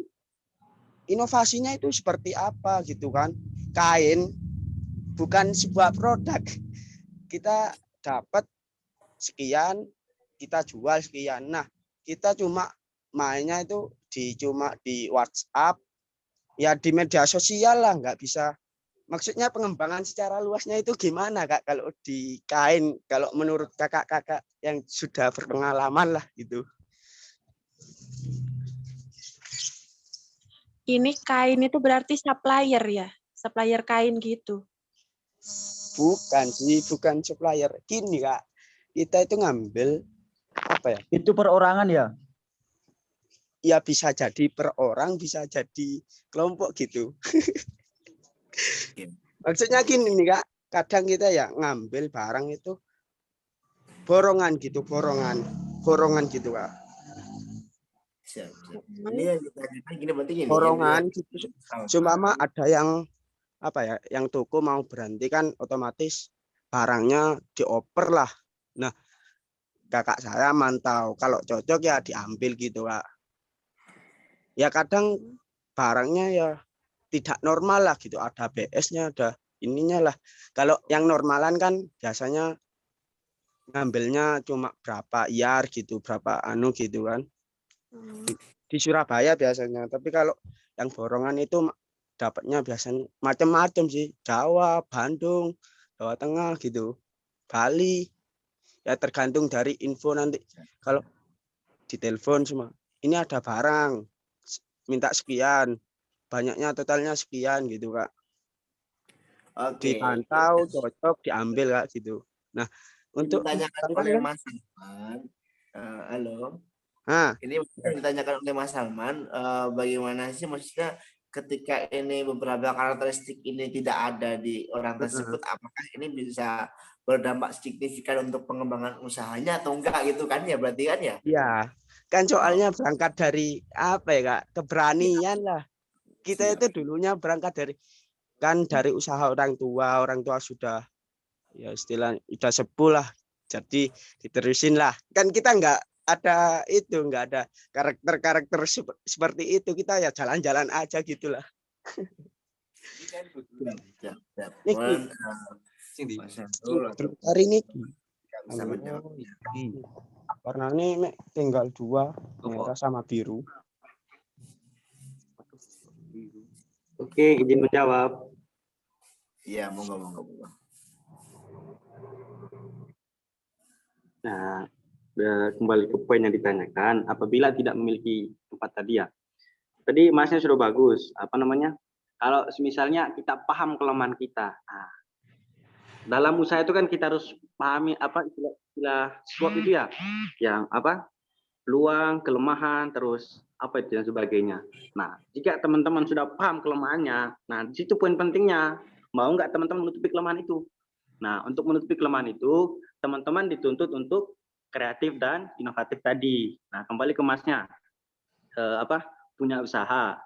inovasinya itu seperti apa gitu kan. Kain bukan sebuah produk. Kita dapat sekian, kita jual sekian. Nah, kita cuma mainnya itu cuma di WhatsApp, ya di media sosial lah, nggak bisa. Maksudnya pengembangan secara luasnya itu gimana Kak kalau di kain, kalau menurut kakak-kakak yang sudah berpengalaman lah gitu. Ini kain itu berarti supplier ya? Supplier kain gitu? Bukan sih, bukan supplier. Gini Kak, kita itu ngambil Itu perorangan ya? Ya bisa jadi per orang, bisa jadi kelompok gitu. Maksudnya gini nih Kak, kadang kita ya ngambil barang itu borongan gitu gitu Kak. Siap. Ini yang kita gini berarti gini. Borongan gitu. Cuma ada yang yang toko mau berhenti kan otomatis barangnya dioper lah. Nah, kakak saya mantau kalau cocok ya diambil gitu Kak. Ya kadang barangnya ya tidak normal lah gitu, ada BS-nya, ada ininya lah. Kalau yang normalan kan biasanya ngambilnya cuma berapa IAR gitu, berapa anu gitu kan. Di Surabaya biasanya. Tapi kalau yang borongan itu dapatnya biasanya macam-macam sih. Jawa, Bandung, Jawa Tengah gitu. Bali. Ya tergantung dari info nanti. Kalau ditelepon semua, ini ada barang, minta sekian. Banyaknya totalnya sekian gitu Kak. Oke. Dipantau, cocok, diambil Kak gitu. Nah, untuk ditanyakan oleh Mas Salman, halo. Ini ditanyakan oleh Mas Salman, bagaimana sih maksudnya ketika ini beberapa karakteristik ini tidak ada di orang tersebut, apakah ini bisa berdampak signifikan untuk pengembangan usahanya atau enggak gitu kan ya, berarti kan ya? Iya, kan soalnya berangkat dari apa ya Kak, keberanian lah. Kita itu dulunya berangkat dari usaha orang tua sudah ya istilah udah sepuh lah, jadi diterusin lah. Kan kita nggak ada karakter seperti itu, kita ya jalan-jalan aja gitulah. Hari ini karena ini tinggal 2, merah sama biru. Oke, izin menjawab. Iya, monggo. Nah, kembali ke poin yang ditanyakan, apabila tidak memiliki tempat tadi ya. Tadi Masnya sudah bagus, kalau misalnya kita paham kelemahan kita. Nah, dalam usaha itu kan kita harus pahami istilah SWOT itu ya, yang peluang, kelemahan, terus dan sebagainya. Nah, jika teman-teman sudah paham kelemahannya, nah di situ poin pentingnya, mau nggak teman-teman menutupi kelemahan itu. Nah, untuk menutupi kelemahan itu, teman-teman dituntut untuk kreatif dan inovatif tadi. Nah, kembali ke Masnya, punya usaha,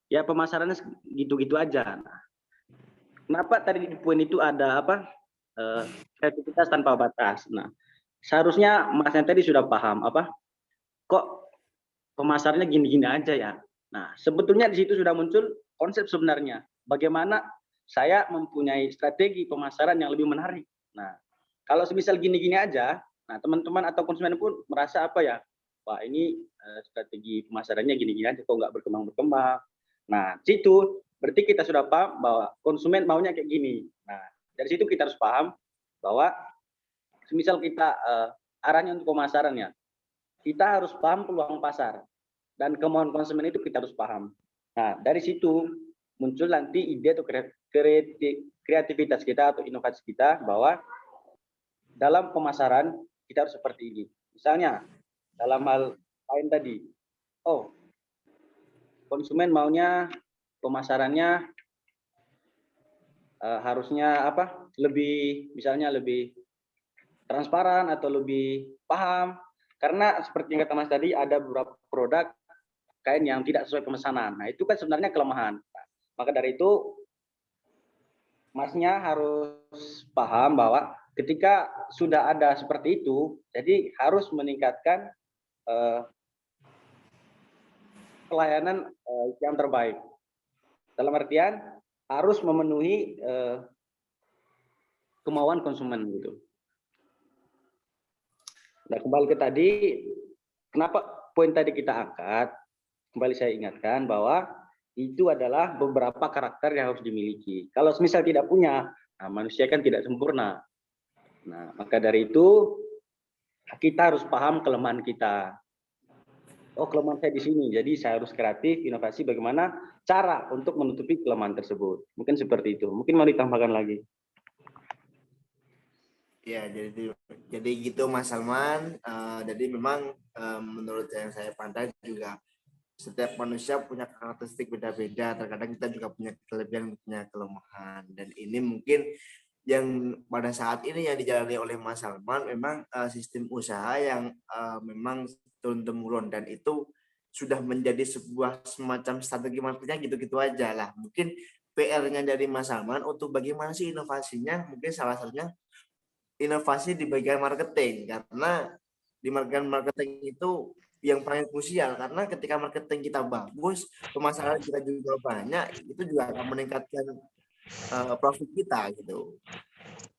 ya pemasarannya gitu-gitu aja. Nah, kenapa tadi di poin itu ada kreativitas tanpa batas? Nah, seharusnya Masnya tadi sudah paham kok pemasarannya gini-gini aja ya. Nah, sebetulnya di situ sudah muncul konsep sebenarnya. Bagaimana saya mempunyai strategi pemasaran yang lebih menarik. Nah, kalau semisal gini-gini aja, nah teman-teman atau konsumen pun merasa wah ini strategi pemasarannya gini-gini aja, kok nggak berkembang-berkembang. Nah, situ berarti kita sudah paham bahwa konsumen maunya kayak gini. Nah, dari situ kita harus paham bahwa semisal kita arahnya untuk pemasarannya, kita harus paham peluang pasar dan kemauan konsumen itu kita harus paham. Nah, dari situ muncul nanti ide atau kreativitas kita atau inovasi kita bahwa dalam pemasaran kita harus seperti ini. Misalnya dalam hal lain tadi, konsumen maunya pemasarannya harusnya lebih transparan atau lebih paham. Karena seperti yang kata Mas tadi, ada beberapa produk kain yang tidak sesuai pemesanan. Nah, itu kan sebenarnya kelemahan. Nah, maka dari itu, Masnya harus paham bahwa ketika sudah ada seperti itu, jadi harus meningkatkan pelayanan yang terbaik. Dalam artian, harus memenuhi kemauan konsumen gitu. Nah, kembali ke tadi, kenapa poin tadi kita angkat, kembali saya ingatkan bahwa itu adalah beberapa karakter yang harus dimiliki. Kalau misal tidak punya, nah manusia kan tidak sempurna. Nah, maka dari itu, kita harus paham kelemahan kita. Kelemahan saya di sini, jadi saya harus kreatif, inovasi, bagaimana cara untuk menutupi kelemahan tersebut. Mungkin seperti itu. Mungkin mau ditambahkan lagi. Ya, jadi gitu Mas Salman. Jadi memang menurut yang saya pandang juga setiap manusia punya karakteristik beda-beda. Terkadang kita juga punya kelebihan, punya kelemahan. Dan ini mungkin yang pada saat ini yang dijalani oleh Mas Salman memang sistem usaha yang memang turun-temurun, dan itu sudah menjadi sebuah semacam strategi marketingnya gitu-gitu aja lah. Mungkin PR-nya dari Mas Salman untuk bagaimana sih inovasinya, mungkin salah satunya inovasi di bagian marketing, karena di bagian marketing itu yang paling krusial, karena ketika marketing kita bagus, pemasaran kita juga banyak, itu juga akan meningkatkan profit kita gitu.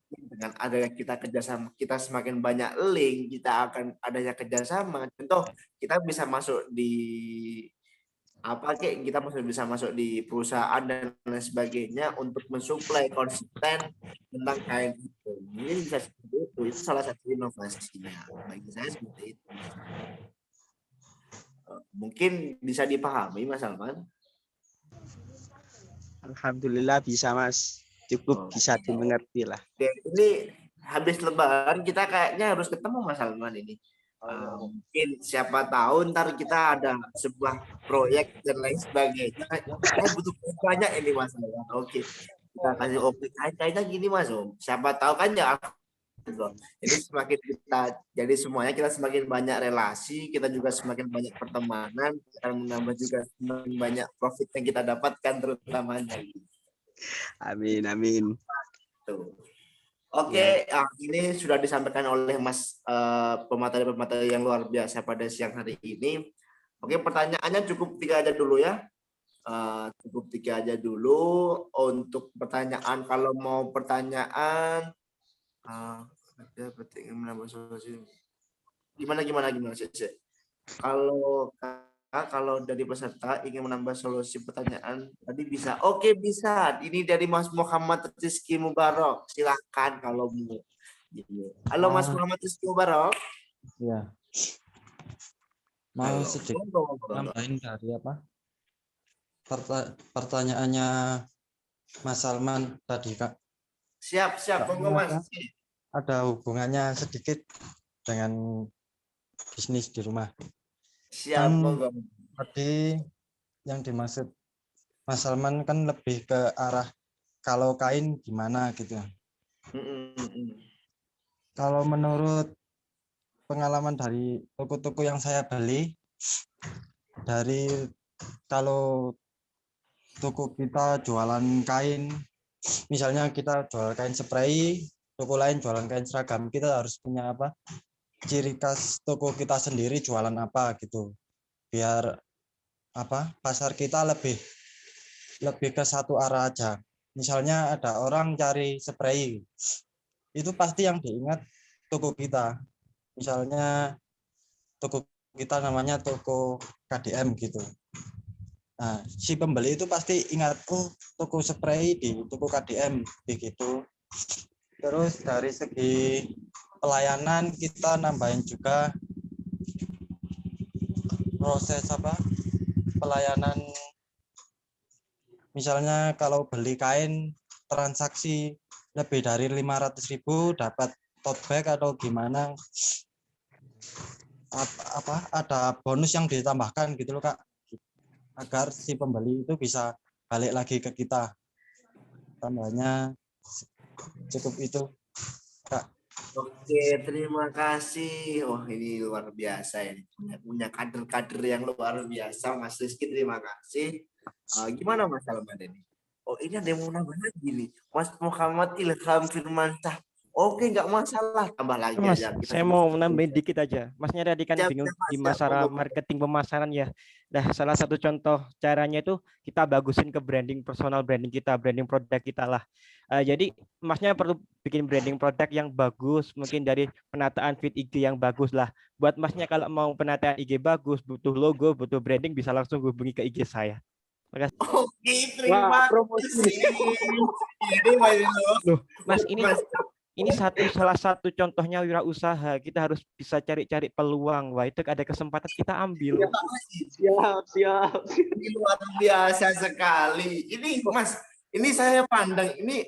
Dengan adanya kita kerjasama, kita semakin banyak link, kita akan adanya kerjasama. Contoh, kita bisa masuk di kita bisa masuk di perusahaan dan lain sebagainya untuk mensuplai konsisten tentang kain itu. Mungkin bisa seperti itu salah satu inovasinya. Bagi saya seperti itu. Mungkin bisa dipahami, Mas Salman? Alhamdulillah bisa, Mas. Cukup bisa dimengerti lah. Ini habis lebaran kita kayaknya harus ketemu, Mas Salman ini. Mungkin siapa tahu ntar kita ada sebuah proyek dan lain sebagainya. Saya butuh banyak ini, Mas Salman. Oke. Kita kasih kayaknya gini, Mas. Siapa tahu kan ya. Jadi semakin jadi semuanya kita semakin banyak relasi, kita juga semakin banyak pertemanan, akan menambah juga semakin banyak profit yang kita dapatkan terutamanya. Amin, amin. Oke, ini sudah disampaikan oleh Mas pemateri-pemateri yang luar biasa pada siang hari ini. Oke, pertanyaannya cukup 3 aja dulu ya. Cukup 3 aja dulu untuk pertanyaan. Kalau mau pertanyaan, ada ingin menambah solusi. Gimana? Kalau dari peserta ingin menambah solusi pertanyaan tadi bisa. Oke, bisa. Ini dari Mas Muhammad Rizky Mubarok. Silakan kalau mau. Halo Mas Muhammad Rizky Mubarok. Ya. Mau sedikit nambahin dari apa? Pertanyaannya Mas Salman tadi, Kak. Siap, Mas. Ada hubungannya sedikit dengan bisnis di rumah. Siap, tadi yang dimaksud Mas Salman kan lebih ke arah kalau kain gimana gitu. Kalau menurut pengalaman dari toko-toko yang saya beli, dari kalau toko kita jualan kain, misalnya kita jual kain spray, toko lain jualan kain seragam, kita harus punya apa? Ciri khas toko kita sendiri jualan apa gitu. Biar apa? Pasar kita lebih ke satu arah aja. Misalnya ada orang cari spray, itu pasti yang diingat toko kita. Misalnya toko kita namanya toko KDM gitu. Nah, si pembeli itu pasti ingat, oh toko spray di toko KDM begitu. Terus dari segi pelayanan kita nambahin juga proses pelayanan. Misalnya kalau beli kain transaksi lebih dari 500.000 dapat tote bag atau gimana, ada bonus yang ditambahkan gitu loh, Kak, agar si pembeli itu bisa balik lagi ke kita. Tambahnya cukup itu, Kak. Oke, terima kasih. Wah, ini luar biasa ini. Punya kader-kader yang luar biasa, Mas Rizky. Terima kasih. Gimana Mas Salman ini? Oh, ini ada yang mau nambah lagi nih. Mas Muhammad Ilham Firmansyah. Oke, nggak masalah. Tambah lagi Mas, aja. saya mau nambahin dikit aja. Masnya tadi kan bingung di masalah marketing pemasaran ya. Nah, salah satu contoh caranya itu kita bagusin ke branding, personal branding kita, branding produk kita lah. Jadi Masnya perlu bikin branding produk yang bagus, mungkin dari penataan feed IG yang bagus lah. Buat Masnya kalau mau penataan IG bagus, butuh logo, butuh branding, bisa langsung hubungi ke IG saya. Terima kasih. Oke, terima kasih. Loh, Mas, ini salah satu contohnya wirausaha. Kita harus bisa cari-cari peluang. Wah, itu ada kesempatan kita ambil. Siap. Ini luar biasa sekali. Ini Mas, ini saya pandang ini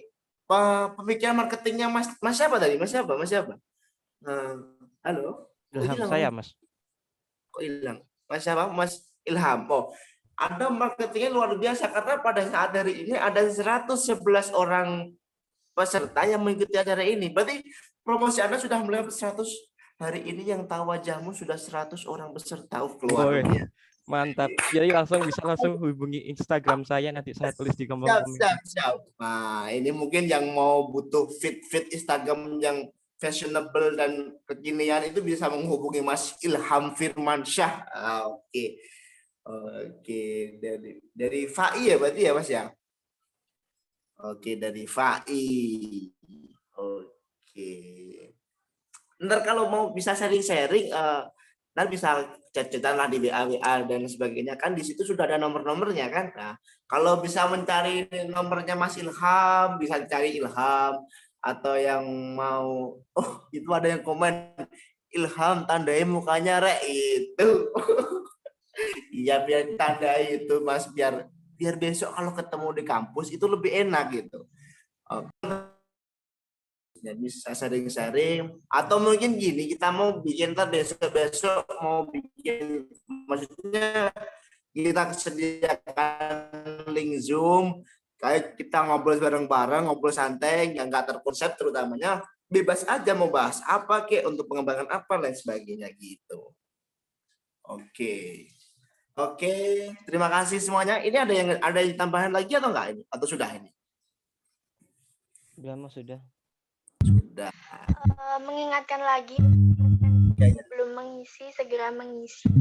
pemikiran marketingnya Mas siapa tadi? Mas siapa? Halo. Ilham saya, Mas. Kok hilang? Mas siapa? Mas Ilham. Oh, ada marketingnya luar biasa karena pada saat hari ini ada 111 orang peserta yang mengikuti acara ini. Berarti promosi Anda sudah mulai 100 hari ini, yang tahu wajahmu sudah 100 orang peserta. Keluarnya. Mantap. Jadi bisa langsung hubungi Instagram saya, nanti saya tulis di kolom komentar. Siap. Nah, ini mungkin yang mau butuh feed Instagram yang fashionable dan kekinian itu bisa menghubungi Mas Ilham Firmansyah. Oke. Oke, dari FAI ya berarti ya Mas ya? Oke, dari FAI. Oke. Ntar kalau mau bisa sharing-sharing, ntar bisa chat-chatan lah di WA dan sebagainya, kan di situ sudah ada nomor-nomornya kan. Nah, kalau bisa mencari nomornya Mas Ilham, bisa cari Ilham, atau yang mau, oh itu ada yang komen, Ilham tandai mukanya rek itu. Iya, biar tandai itu Mas, biar besok kalau ketemu di kampus itu lebih enak gitu. Jadi bisa sharing-sharing, atau mungkin gini, kita mau bikin besok mau bikin, maksudnya kita sediakan link Zoom kayak kita ngobrol bareng-bareng, ngobrol santai yang nggak terkonsep, terutamanya bebas aja mau bahas apa kayak untuk pengembangan apa lain sebagainya gitu. Oke, terima kasih semuanya. Ini ada yang tambahan lagi atau enggak ini, atau sudah ini? Sudah Mas, sudah. Mengingatkan lagi belum mengisi, segera mengisi.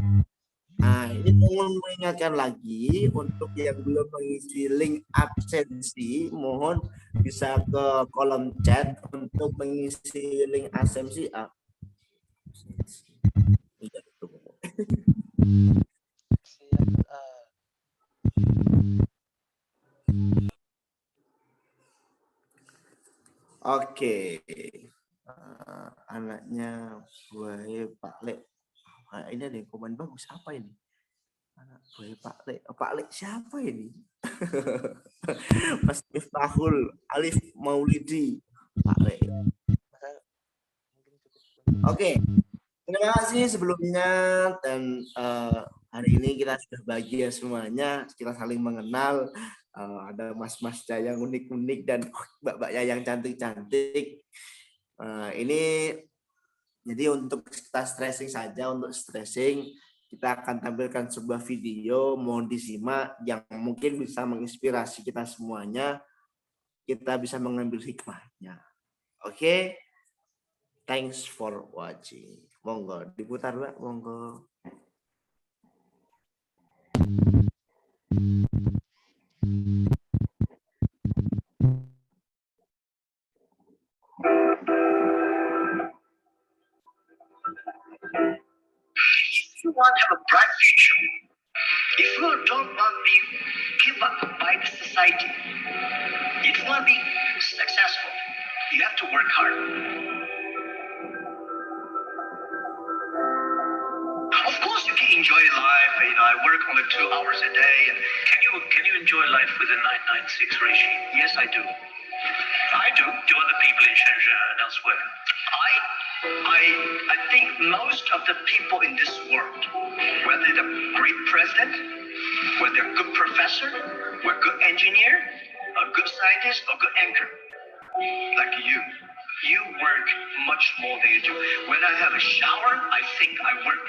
Nah, ini mohon mengingatkan lagi untuk yang belum mengisi link absensi, mohon bisa ke kolom chat untuk mengisi link absensi. Oke. Anaknya buaya Pak Lek. Ini ada yang komen bagus, apa ini? Anak buaya Pak Lek siapa ini? Mas Miftahul Alif Maulidi Pak Lek. Oke. Terima kasih sebelumnya, dan hari ini kita sudah bahagia semuanya, kita saling mengenal. Ada mas-mas yang unik-unik dan mbak-mbaknya yang cantik-cantik. Ini jadi untuk kita stressing saja, untuk stressing kita akan tampilkan sebuah video, mohon disimak, yang mungkin bisa menginspirasi kita semuanya, kita bisa mengambil hikmahnya. Oke, thanks for watching. Monggo diputar Mbak, monggo. If you want to have a bright future, if you don't want to be given up by the society, if you want to be successful, you have to work hard. Of course, you can enjoy life. I work only 2 hours a day. And can you enjoy life with a 996 regime? Yes, I do. I do. Do other people in Shenzhen and elsewhere? I think most of the people in this world, whether they're a great president, whether they're a good professor, or a good engineer, a good scientist, or a good anchor, like you work much more than you do. When I have a shower, I think I work.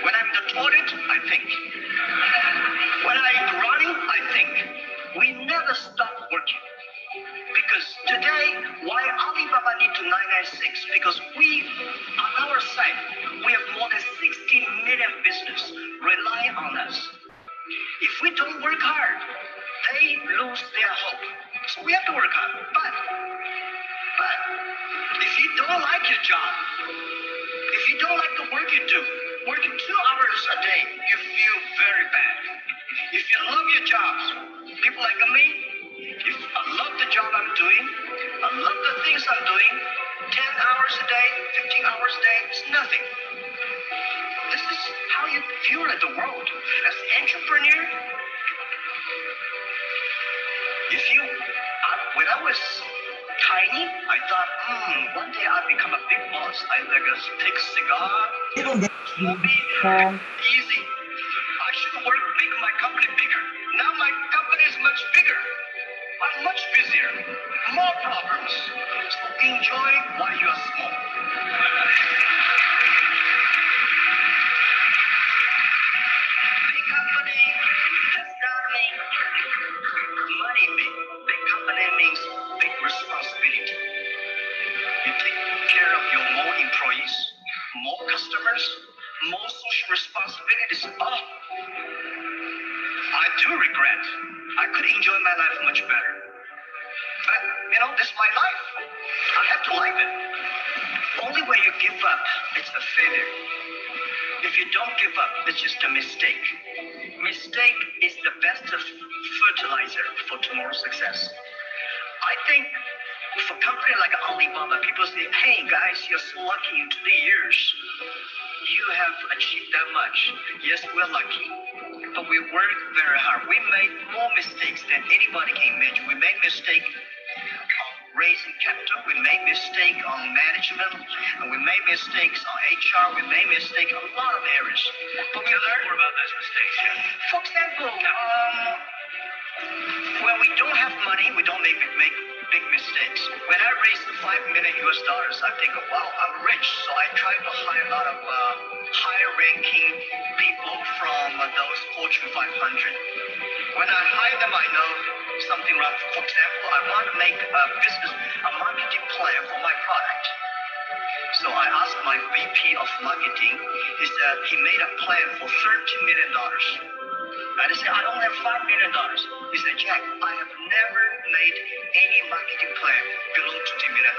When I'm in the toilet, I think. When I'm running, I think. We never stop working. Because today, why Alibaba need to 996? Because we, on our side, we have more than 60 million business rely on us. If we don't work hard, they lose their hope. So we have to work hard. But if you don't like your job, if you don't like the work you do, working 2 hours a day, you feel very bad. If you love your jobs, people like me, if I love the job I'm doing, I love the things I'm doing, 10 hours a day, 15 hours a day, it's nothing. This is how you view the world. As an entrepreneur, when I was tiny, I thought, one day I'll become a big boss. I like a big cigar. It will be easy. I should make my company bigger. Now my company is much bigger. I'm much busier. More problems. So enjoy while you are small. Big company does not mean money. Big company means big responsibility. You take care care of your more employees, more customers, more social responsibilities. Oh, I do regret. I could enjoy my life much better. But, you know, this is my life. I have to like it. Only when you give up, it's a failure. If you don't give up, it's just a mistake. Mistake is the best of fertilizer for tomorrow's success. I think for a company like Alibaba, people say, hey guys, you're so lucky in 2 years. You have achieved that much. Yes, we're lucky, but we worked very hard. We made more mistakes than anybody can imagine. We made mistake on raising capital. We made mistake on management, and we made mistakes on HR. We made mistake on a lot of areas. But we learned more about those mistakes. Yeah. For example, when we don't have money, we don't make big mistakes. When I raised $5 million, I think, wow, I'm rich. So I try to hire a lot of high-ranking people from those Fortune 500. When I hire them, I know something wrong. For example, I want to make a marketing plan for my product. So I asked my VP of marketing. He said he made a plan for $30 million. And I said, I only have $5 million. He said, Jack, I have never made any marketing plan below $20 million.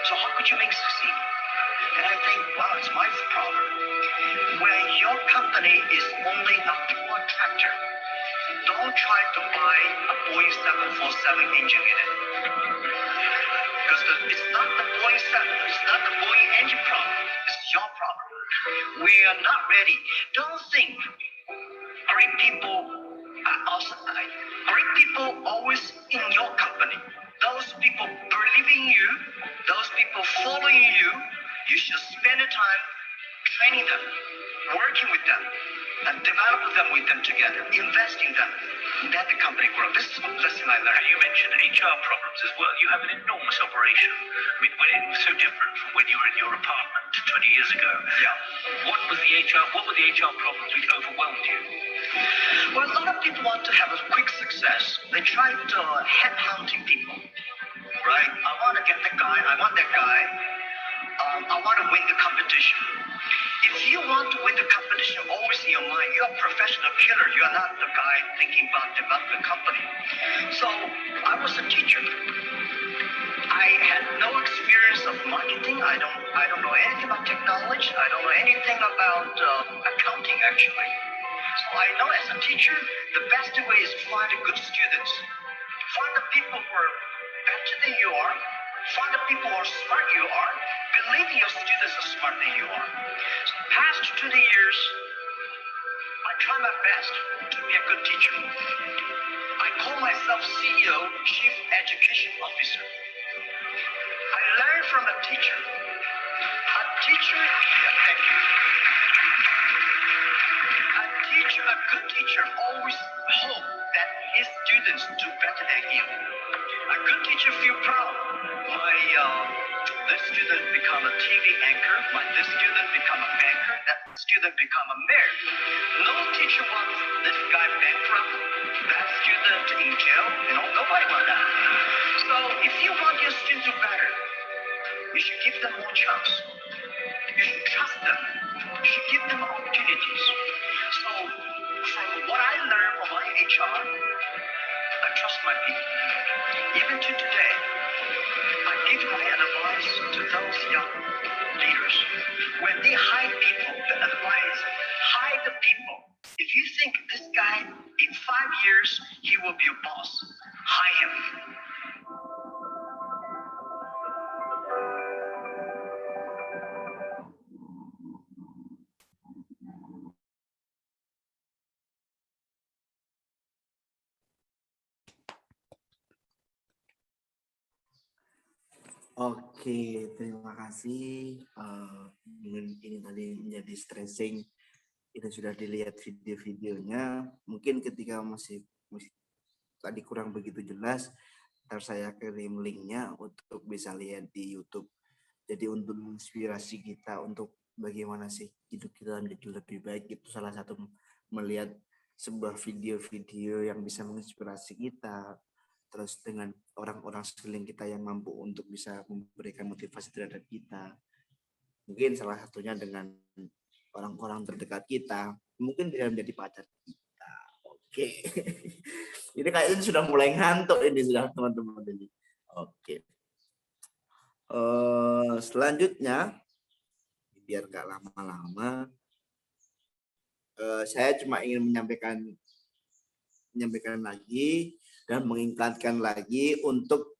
So how could you make succeed? And I think, wow, it's my problem. When your company is only a poor tractor, don't try to buy a Boeing 747 engine in it. Because it's not the Boeing 7, it's not the Boeing engine problem, it's your problem. We are not ready. Don't think great people great people always in your company. Those people believe in you, those people following you, you should spend the time training them, working with them, and develop them with them together, invest in them. That the company grow. This is the lesson I learned. And you mentioned HR problems as well. You have an enormous operation. I mean, it was so different from when you were in your apartment 20 years ago. Yeah. What were the HR problems which overwhelmed you? Well, a lot of people want to have a quick success. They try to headhunting people, right? I want to get the guy. I want that guy. I want to win the competition. If you want to win the competition always in your mind, you're a professional killer. You are not the guy thinking about developing a company. So I was a teacher. I had no experience of marketing. I don't know anything about technology. I don't know anything about accounting actually. So I know as a teacher, the best way is find good students. Find the people who are better than you are. Find the people who are smart you are. Believe your students are smarter than you are. So past 20 years, I try my best to be a good teacher. I call myself CEO, Chief Education Officer. I learn from a teacher. A teacher, yeah, thank you. A good teacher always hope that his students do better than him. A good teacher feel proud. This student become a TV anchor. This student become a banker. That student become a mayor. No teacher wants this guy bankrupt. That student in jail. Nobody wants that. So if you want your students to do better, you should give them more chance. You should trust them. You should give them opportunities. So from what I learned from my HR, I trust my people. Even to today, I give my advice to those young leaders. When they hire people, the advice, hire the people. If you think this guy, in 5 years, he will be a boss, hire him. Oke, terima kasih. Ini tadi menjadi stressing. Itu sudah dilihat video-videonya. Mungkin ketika masih tadi kurang begitu jelas, ntar saya kirim linknya untuk bisa lihat di YouTube. Jadi untuk menginspirasi kita untuk bagaimana sih hidup kita menjadi lebih baik, itu salah satu melihat sebuah video-video yang bisa menginspirasi kita, terus dengan orang-orang sekeliling kita yang mampu untuk bisa memberikan motivasi terhadap kita. Mungkin salah satunya dengan orang-orang terdekat kita, mungkin bisa menjadi pacar kita. Oke. Ini kayaknya sudah mulai ngantuk ini sudah teman-teman ini. Oke. Selanjutnya, biar gak lama-lama, saya cuma ingin menyampaikan lagi dan mengiklankan lagi untuk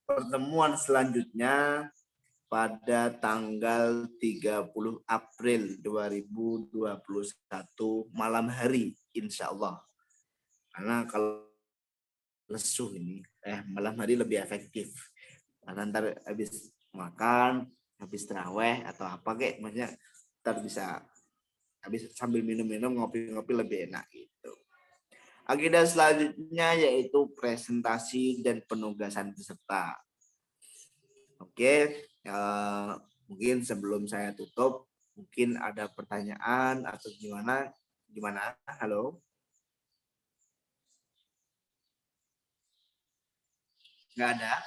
pertemuan selanjutnya pada tanggal 30 April 2021 malam hari, insya Allah. Karena kalau lesuh ini, malam hari lebih efektif. Karena ntar habis makan, habis terawih atau apa kayak, maksudnya ntar bisa habis sambil minum-minum, ngopi-ngopi lebih enak gitu. Agenda selanjutnya yaitu presentasi dan penugasan peserta. Oke. Mungkin sebelum saya tutup, mungkin ada pertanyaan atau gimana? Halo? Nggak ada?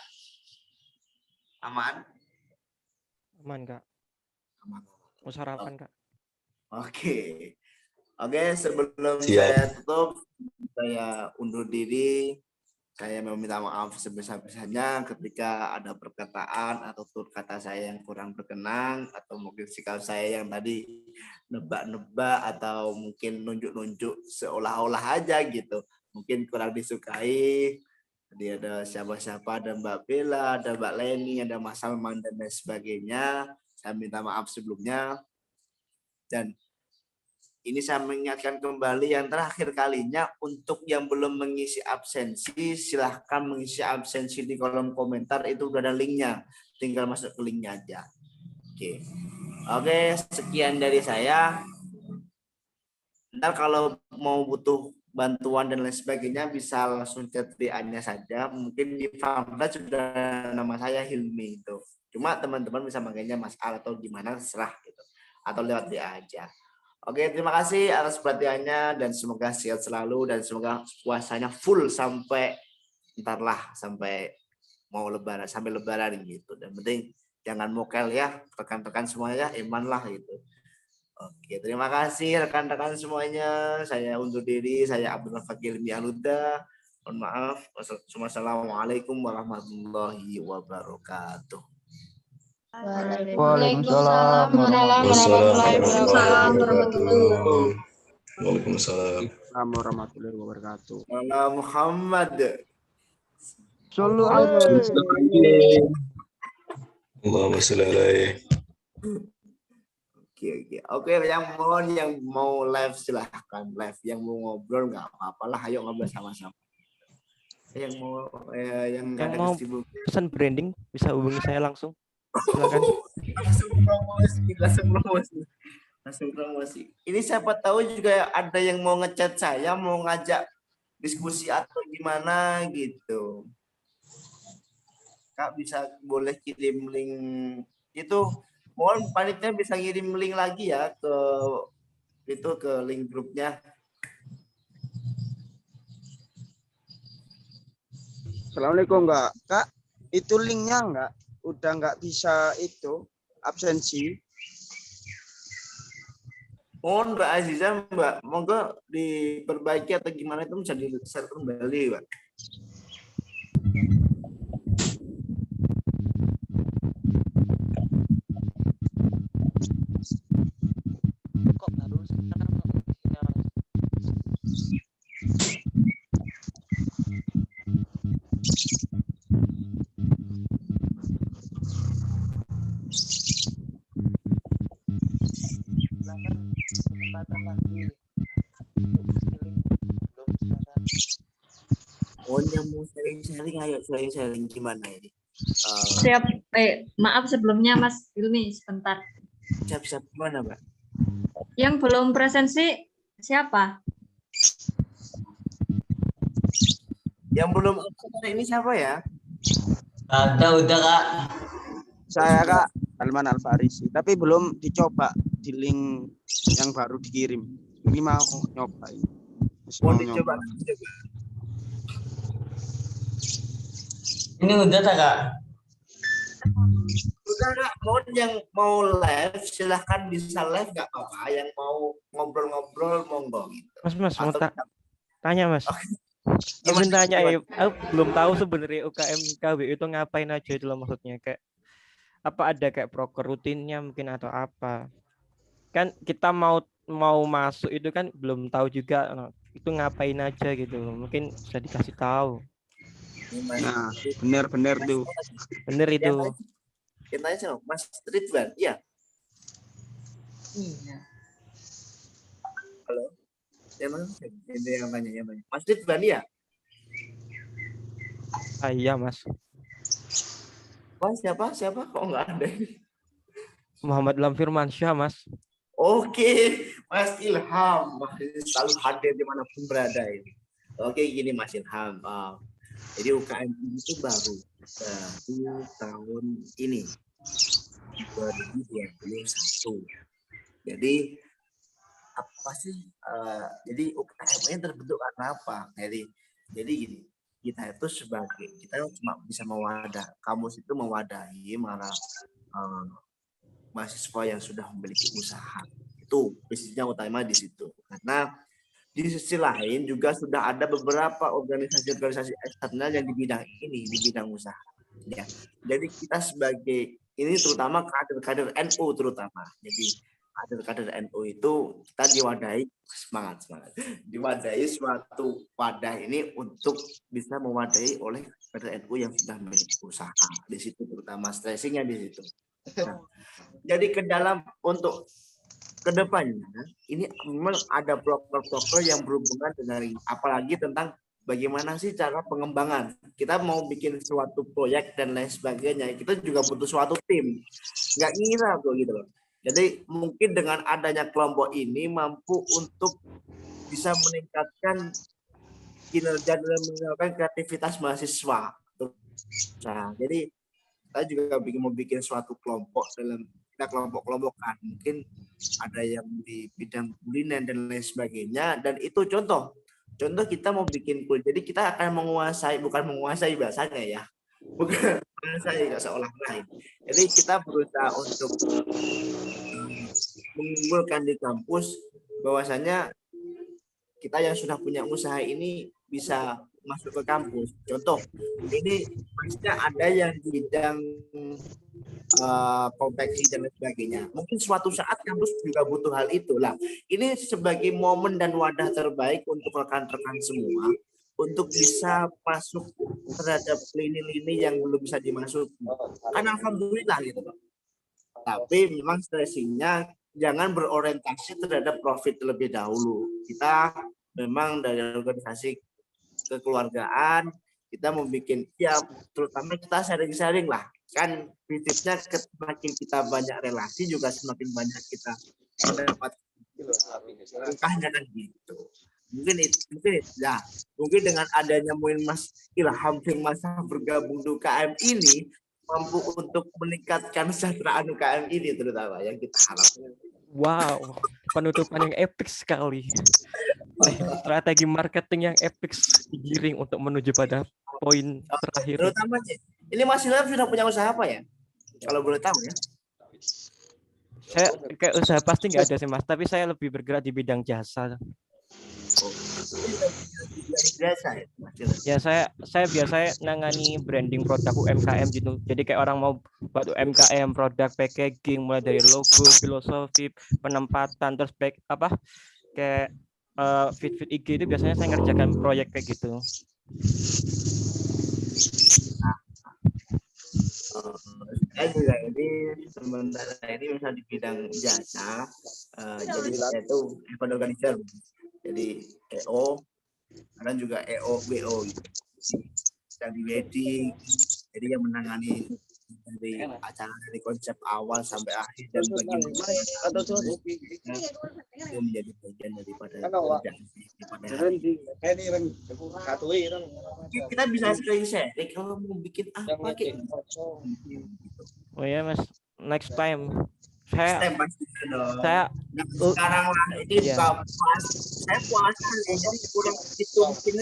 Aman? Aman, Kak. Aman. Mau sarapan, Kak. Oke, sebelum saya tutup, saya undur diri. Saya meminta maaf sebesar-besarnya ketika ada perkataan atau tutur kata saya yang kurang berkenan, atau mungkin sikap saya yang tadi nebak-nebak atau mungkin nunjuk-nunjuk seolah-olah aja gitu. Mungkin kurang disukai. Jadi ada siapa-siapa, ada Mbak Bella, ada Mbak Leni, ada Mas Salman, dan lain sebagainya. Saya minta maaf sebelumnya. Dan ini saya mengingatkan kembali yang terakhir kalinya, untuk yang belum mengisi absensi, silahkan mengisi absensi di kolom komentar, itu udah ada linknya, tinggal masuk ke linknya aja. Oke, sekian dari saya. Ntar kalau mau butuh bantuan dan lain sebagainya bisa langsung chat WA-nya saja. Mungkin di Famda sudah nama saya Hilmi itu. Cuma teman-teman bisa manggilnya Mas Al atau gimana terserah gitu. Atau lewat WA aja. Oke, terima kasih atas perhatiannya dan semoga sehat selalu dan semoga puasanya full sampai sampai mau lebaran, sampai lebaran gitu. Dan penting jangan mokel ya, rekan-rekan semuanya, iman lah gitu. Oke, terima kasih rekan-rekan semuanya. Saya undur diri, saya Abdul Fakir Mialuda. Mohon maaf. Wassalamualaikum warahmatullahi wabarakatuh. Waalaikumsalam warahmatullahi wabarakatuh. Waalaikumsalam warahmatullahi wabarakatuh. Salam Muhammad. Allahumma sholli alaihi. Oke, yang mau live silahkan live, yang mau ngobrol nggak apa-apalah, ayo ngobrol sama-sama. Yang mau pesan branding bisa hubungi saya langsung. Silakan. Langsung promosi. Ini siapa tahu juga ada yang mau ngechat saya, mau ngajak diskusi atau gimana gitu. Kak boleh kirim link itu. Mohon panitia bisa ngirim link lagi ya ke link grupnya. Assalamualaikum Kak. Itu linknya udah nggak bisa itu absensi. Mohon Mbak Aziza, Mbak, monggo diperbaiki atau gimana itu bisa di-share kembali, Mbak. Kok baru sekarang? Oh, yang mau sharing, ayo sharing gimana ini? Siap. Maaf sebelumnya Mas Hilmi, sebentar. Siap gimana, Mbak? Yang belum presensi siapa? Yang belum ini siapa ya? Udah Kak. Saya Kak Salman Al-Farisi, tapi belum dicoba di link yang baru dikirim. Ini mau nyoba. Mau dicoba. Ini udah tak kak? Udah Kak, mohon yang mau live silahkan bisa live nggak apa-apa. Yang mau ngobrol-ngobrol monggo gitu. Mas mau tanya Mas. Aku tanya ya, aku belum tahu sebenarnya UKM KW itu ngapain aja itu loh, maksudnya kayak apa ada kayak proker rutinnya mungkin atau apa. Kan kita mau masuk itu kan belum tahu juga itu ngapain aja gitu loh. Mungkin bisa dikasih tahu. Nah, benar tuh. Bener itu. Kita aja Mas Ridwan, iya. Halo. Yang mana? Ini yang banyak. Mas Ridwan ya? Iya Mas. Mas siapa? Kok nggak ada ini? Muhammad Ilham Firmansyah Mas. Oke, Mas Ilham. Selalu hadir dimanapun berada ini. Oke, gini Mas Ilham. Jadi UKM itu baru tahun ini 2021. Jadi apa sih? Jadi UKM-nya terbentuk karena apa? Jadi gini, kita itu kita cuma bisa kamus itu mewadahi mahasiswa yang sudah memiliki usaha. Itu basisnya utama di situ. Karena di sisi lain juga sudah ada beberapa organisasi eksternal yang di bidang usaha. Ya. Jadi kita sebagai ini terutama kader-kader NU terutama. Jadi kader-kader NU itu kita diwadahi semangat. Diwadahi suatu wadah ini untuk bisa mewadahi oleh kader NU yang sudah memiliki usaha. Di situ terutama stressingnya di situ. Nah, jadi ke dalam untuk kedepannya ini memang ada proker-proker yang berhubungan dengan apalagi tentang bagaimana sih cara pengembangan. Kita mau bikin suatu proyek dan lain sebagainya, kita juga butuh suatu tim. Nggak ngira tuh gitu loh. Jadi mungkin dengan adanya kelompok ini mampu untuk bisa meningkatkan kinerja dan meningkatkan kreativitas mahasiswa. Nah, jadi kita juga mau bikin suatu kelompok dalam kita kelompok-kelompokan, mungkin ada yang di bidang kuliner dan lain sebagainya, dan itu contoh kita mau bikin kuliner, jadi kita akan bukan menguasai bahasanya ya, bukan menguasai seolah lain. Jadi kita berusaha untuk mengumpulkan di kampus bahwasanya kita yang sudah punya usaha ini bisa masuk ke kampus. Contoh, ini maksudnya ada yang di bidang konveksi dan lain sebagainya. Mungkin suatu saat kampus juga butuh hal itu lah. Ini sebagai momen dan wadah terbaik untuk rekan-rekan semua untuk bisa masuk terhadap lini-lini yang belum bisa dimasuki. Kan alhamdulillah gitu Pak. Tapi memang stressingnya jangan berorientasi terhadap profit terlebih dahulu. Kita memang dari organisasi kekeluargaan kita membuat ya terutama kita sharing-sharing lah, kan prinsipnya semakin kita banyak relasi juga semakin banyak kita mendapat berkahnya kan gitu. Mungkin dengan adanya Mas Ilham Firmansyah bergabung di UKM ini mampu untuk meningkatkan kesejahteraan UKM ini terutama yang kita harapkan. Wow, penutupan yang epic sekali. Strategi marketing yang epic digiring untuk menuju pada poin terakhir. Terutama ini Mas Ilham sudah punya usaha apa ya? Kalau boleh tahu ya. Saya kayak usaha pasti nggak ada sih Mas, tapi saya lebih bergerak di bidang jasa. Ya saya biasanya nangani branding produk UMKM gitu. Jadi kayak orang mau buat UMKM, produk packaging mulai dari logo, filosofi, penempatan, terus kayak fit IG itu biasanya saya ngerjakan proyek kayak gitu. Saya juga ini sementara ini misalnya di bidang jasa, jadi saya itu event organizer, jadi EO, kadang juga EO, BO gitu. Dan di wedding, jadi yang menangani dari acara dari konsep awal sampai akhir dan bagian itu menjadi bagian daripada kita bisa share kalau mau bikin apa gitu. Oh ya Mas, next time saya sekarang lah ini saya puasa jadi kurang itu mungkin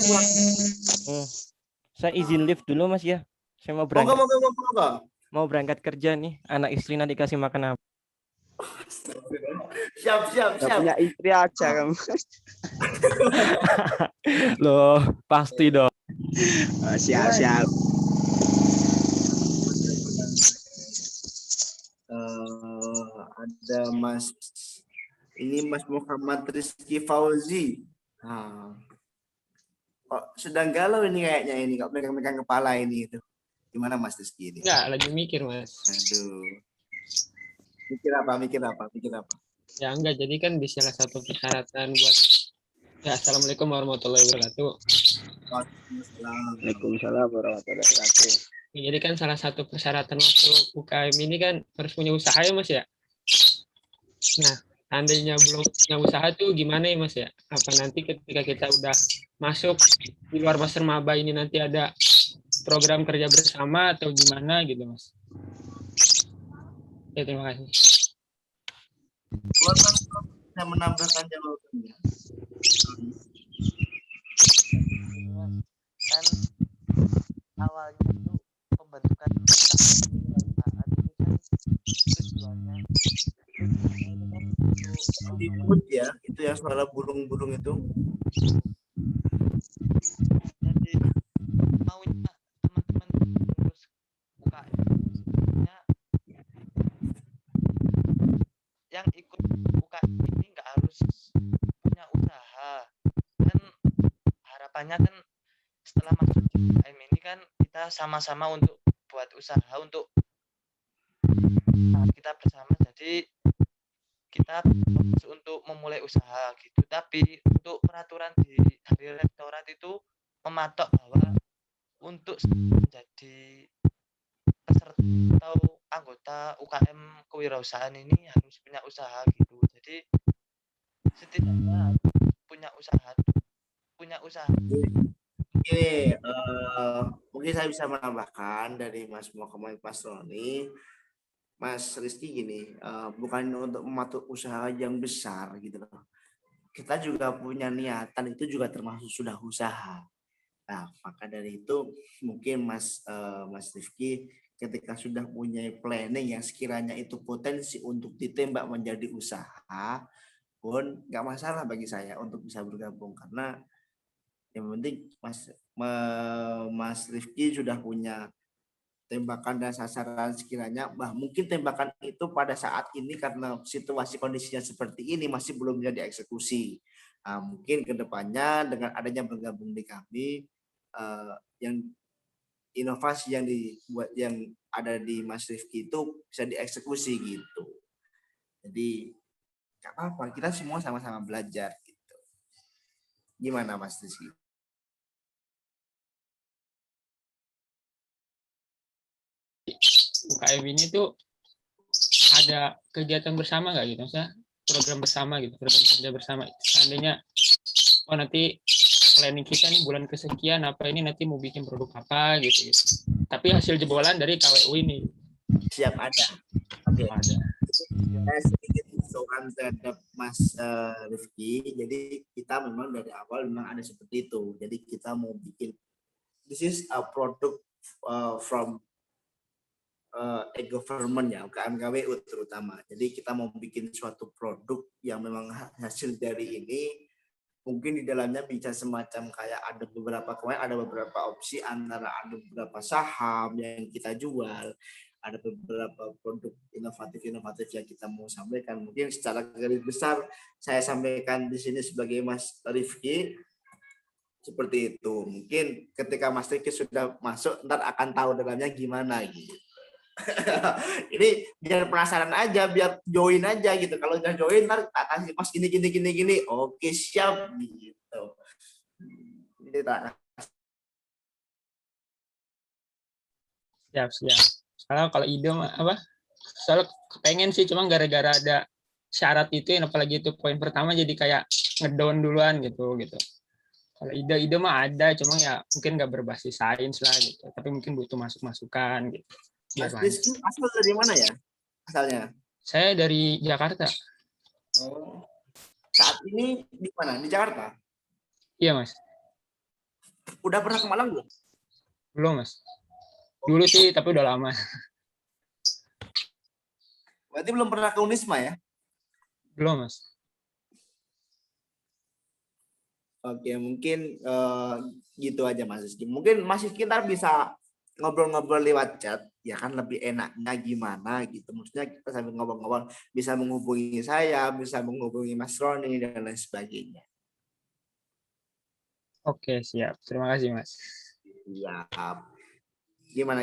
saya izin live dulu Mas ya. Saya mau Moga, berangkat. moga, moga, moga. Mau berangkat kerja nih. Anak istri nanti kasih makan apa? Siap, siap, Gak siap. punya istri aja kamu. Loh, pasti dong. Siap, siap. Ada Mas, ini Mas Muhammad Rizky Fauzi. Nah, kok sedang galau ini kayaknya ini, kok megang-megang kepala ini itu. Gimana Mas Rizky ini? Enggak, lagi mikir Mas. Aduh. Mikir apa? Ya enggak, jadi kan di salah satu persyaratan buat ya Assalamualaikum warahmatullahi wabarakatuh. Waalaikumsalam warahmatullahi wabarakatuh. Ya, jadi kan salah satu persyaratan masuk UKM ini kan harus punya usaha ya Mas ya. Nah, seandainya belum punya usaha tuh gimana ya Mas ya? Apa nanti ketika kita udah masuk di luar Master Maba ini nanti ada program kerja bersama atau gimana gitu Mas? Ya, terima kasih. Silakan bisa menambahkan jawabannya. Kan awalnya itu pembentukan perusahaan ini kan tujuannya Ribut ya, itu yang suara burung-burung itu. Jadi maunya teman-teman ngurus UKM-nya yang ikut UKM ini nggak harus punya usaha. Kan harapannya kan setelah masuk di UKM ini kan kita sama-sama untuk buat usaha untuk kita bersama. Jadi kita fokus untuk memulai usaha gitu. Tapi untuk peraturan dari rektorat itu mematok bahwa untuk menjadi peserta atau anggota UKM kewirausahaan ini harus punya usaha gitu. Jadi setidaknya punya usaha. Oke, mungkin saya bisa menambahkan dari Mas Muhammad Pasroni, Mas Rizky gini, bukan untuk mematuk usaha yang besar gitu loh. Kita juga punya niatan, itu juga termasuk sudah usaha. Nah, maka dari itu mungkin Mas Rizky ketika sudah punya planning yang sekiranya itu potensi untuk ditembak menjadi usaha pun nggak masalah bagi saya untuk bisa bergabung, karena yang penting Mas Rifki sudah punya tembakan dan sasaran sekiranya mungkin tembakan itu pada saat ini karena situasi kondisinya seperti ini masih belum bisa dieksekusi. Mungkin kedepannya dengan adanya bergabung di kami, yang inovasi yang dibuat yang ada di Mas Rifki itu bisa dieksekusi gitu. Jadi nggak apa-apa, kita semua sama-sama belajar gitu. Gimana Mas Rifki? UKM ini tuh ada kegiatan bersama nggak gitu, maksudnya program bersama gitu, program kerja bersama. Seandainya nanti planning kita nih bulan kesekian apa ini nanti mau bikin produk apa gitu. Tapi hasil jebolan dari KWU ini. Siap, ada. Oke. Ada. Saya sedikit usulkan terhadap Mas Rifki. Jadi kita memang dari awal memang ada seperti itu. Jadi kita mau bikin this is a product from e-government ya, UKM KWU terutama. Jadi kita mau bikin suatu produk yang memang hasil dari ini mungkin di dalamnya bisa semacam kayak ada beberapa opsi, antara ada beberapa saham yang kita jual, ada beberapa produk inovatif yang kita mau sampaikan. Mungkin secara garis besar saya sampaikan di sini sebagai Mas Rifki seperti itu. Mungkin ketika Mas Rifki sudah masuk ntar akan tahu dalamnya gimana gitu. Ini biar penasaran aja, biar join aja gitu. Kalau udah join ntar kasih Mas gini. Oke, siap gitu. Ini tak. Siap. Soalnya kalau ide apa? Soalnya kepengen sih, cuma gara-gara ada syarat itu, yang apalagi itu poin pertama jadi kayak ngedown duluan gitu. Kalau ide mah ada, cuma ya mungkin nggak berbasis sains lah gitu. Tapi mungkin butuh masukan gitu. Mas Rizky asal dari mana ya asalnya? Saya dari Jakarta. Oh. Saat ini di mana? Di Jakarta? Iya Mas. Udah pernah ke Malang belum? Belum Mas. Dulu sih, tapi udah lama. Berarti belum pernah ke Unisma ya? Belum, Mas. Oke, mungkin gitu aja Mas Rizky. Mungkin Mas Rizky ntar bisa ngobrol-ngobrol lewat chat, ya kan lebih enaknya gimana gitu. Maksudnya kita sambil ngobrol-ngobrol bisa menghubungi saya, bisa menghubungi Mas Roni dan lain sebagainya. Oke, siap. Terima kasih, Mas. Siap. Gimana?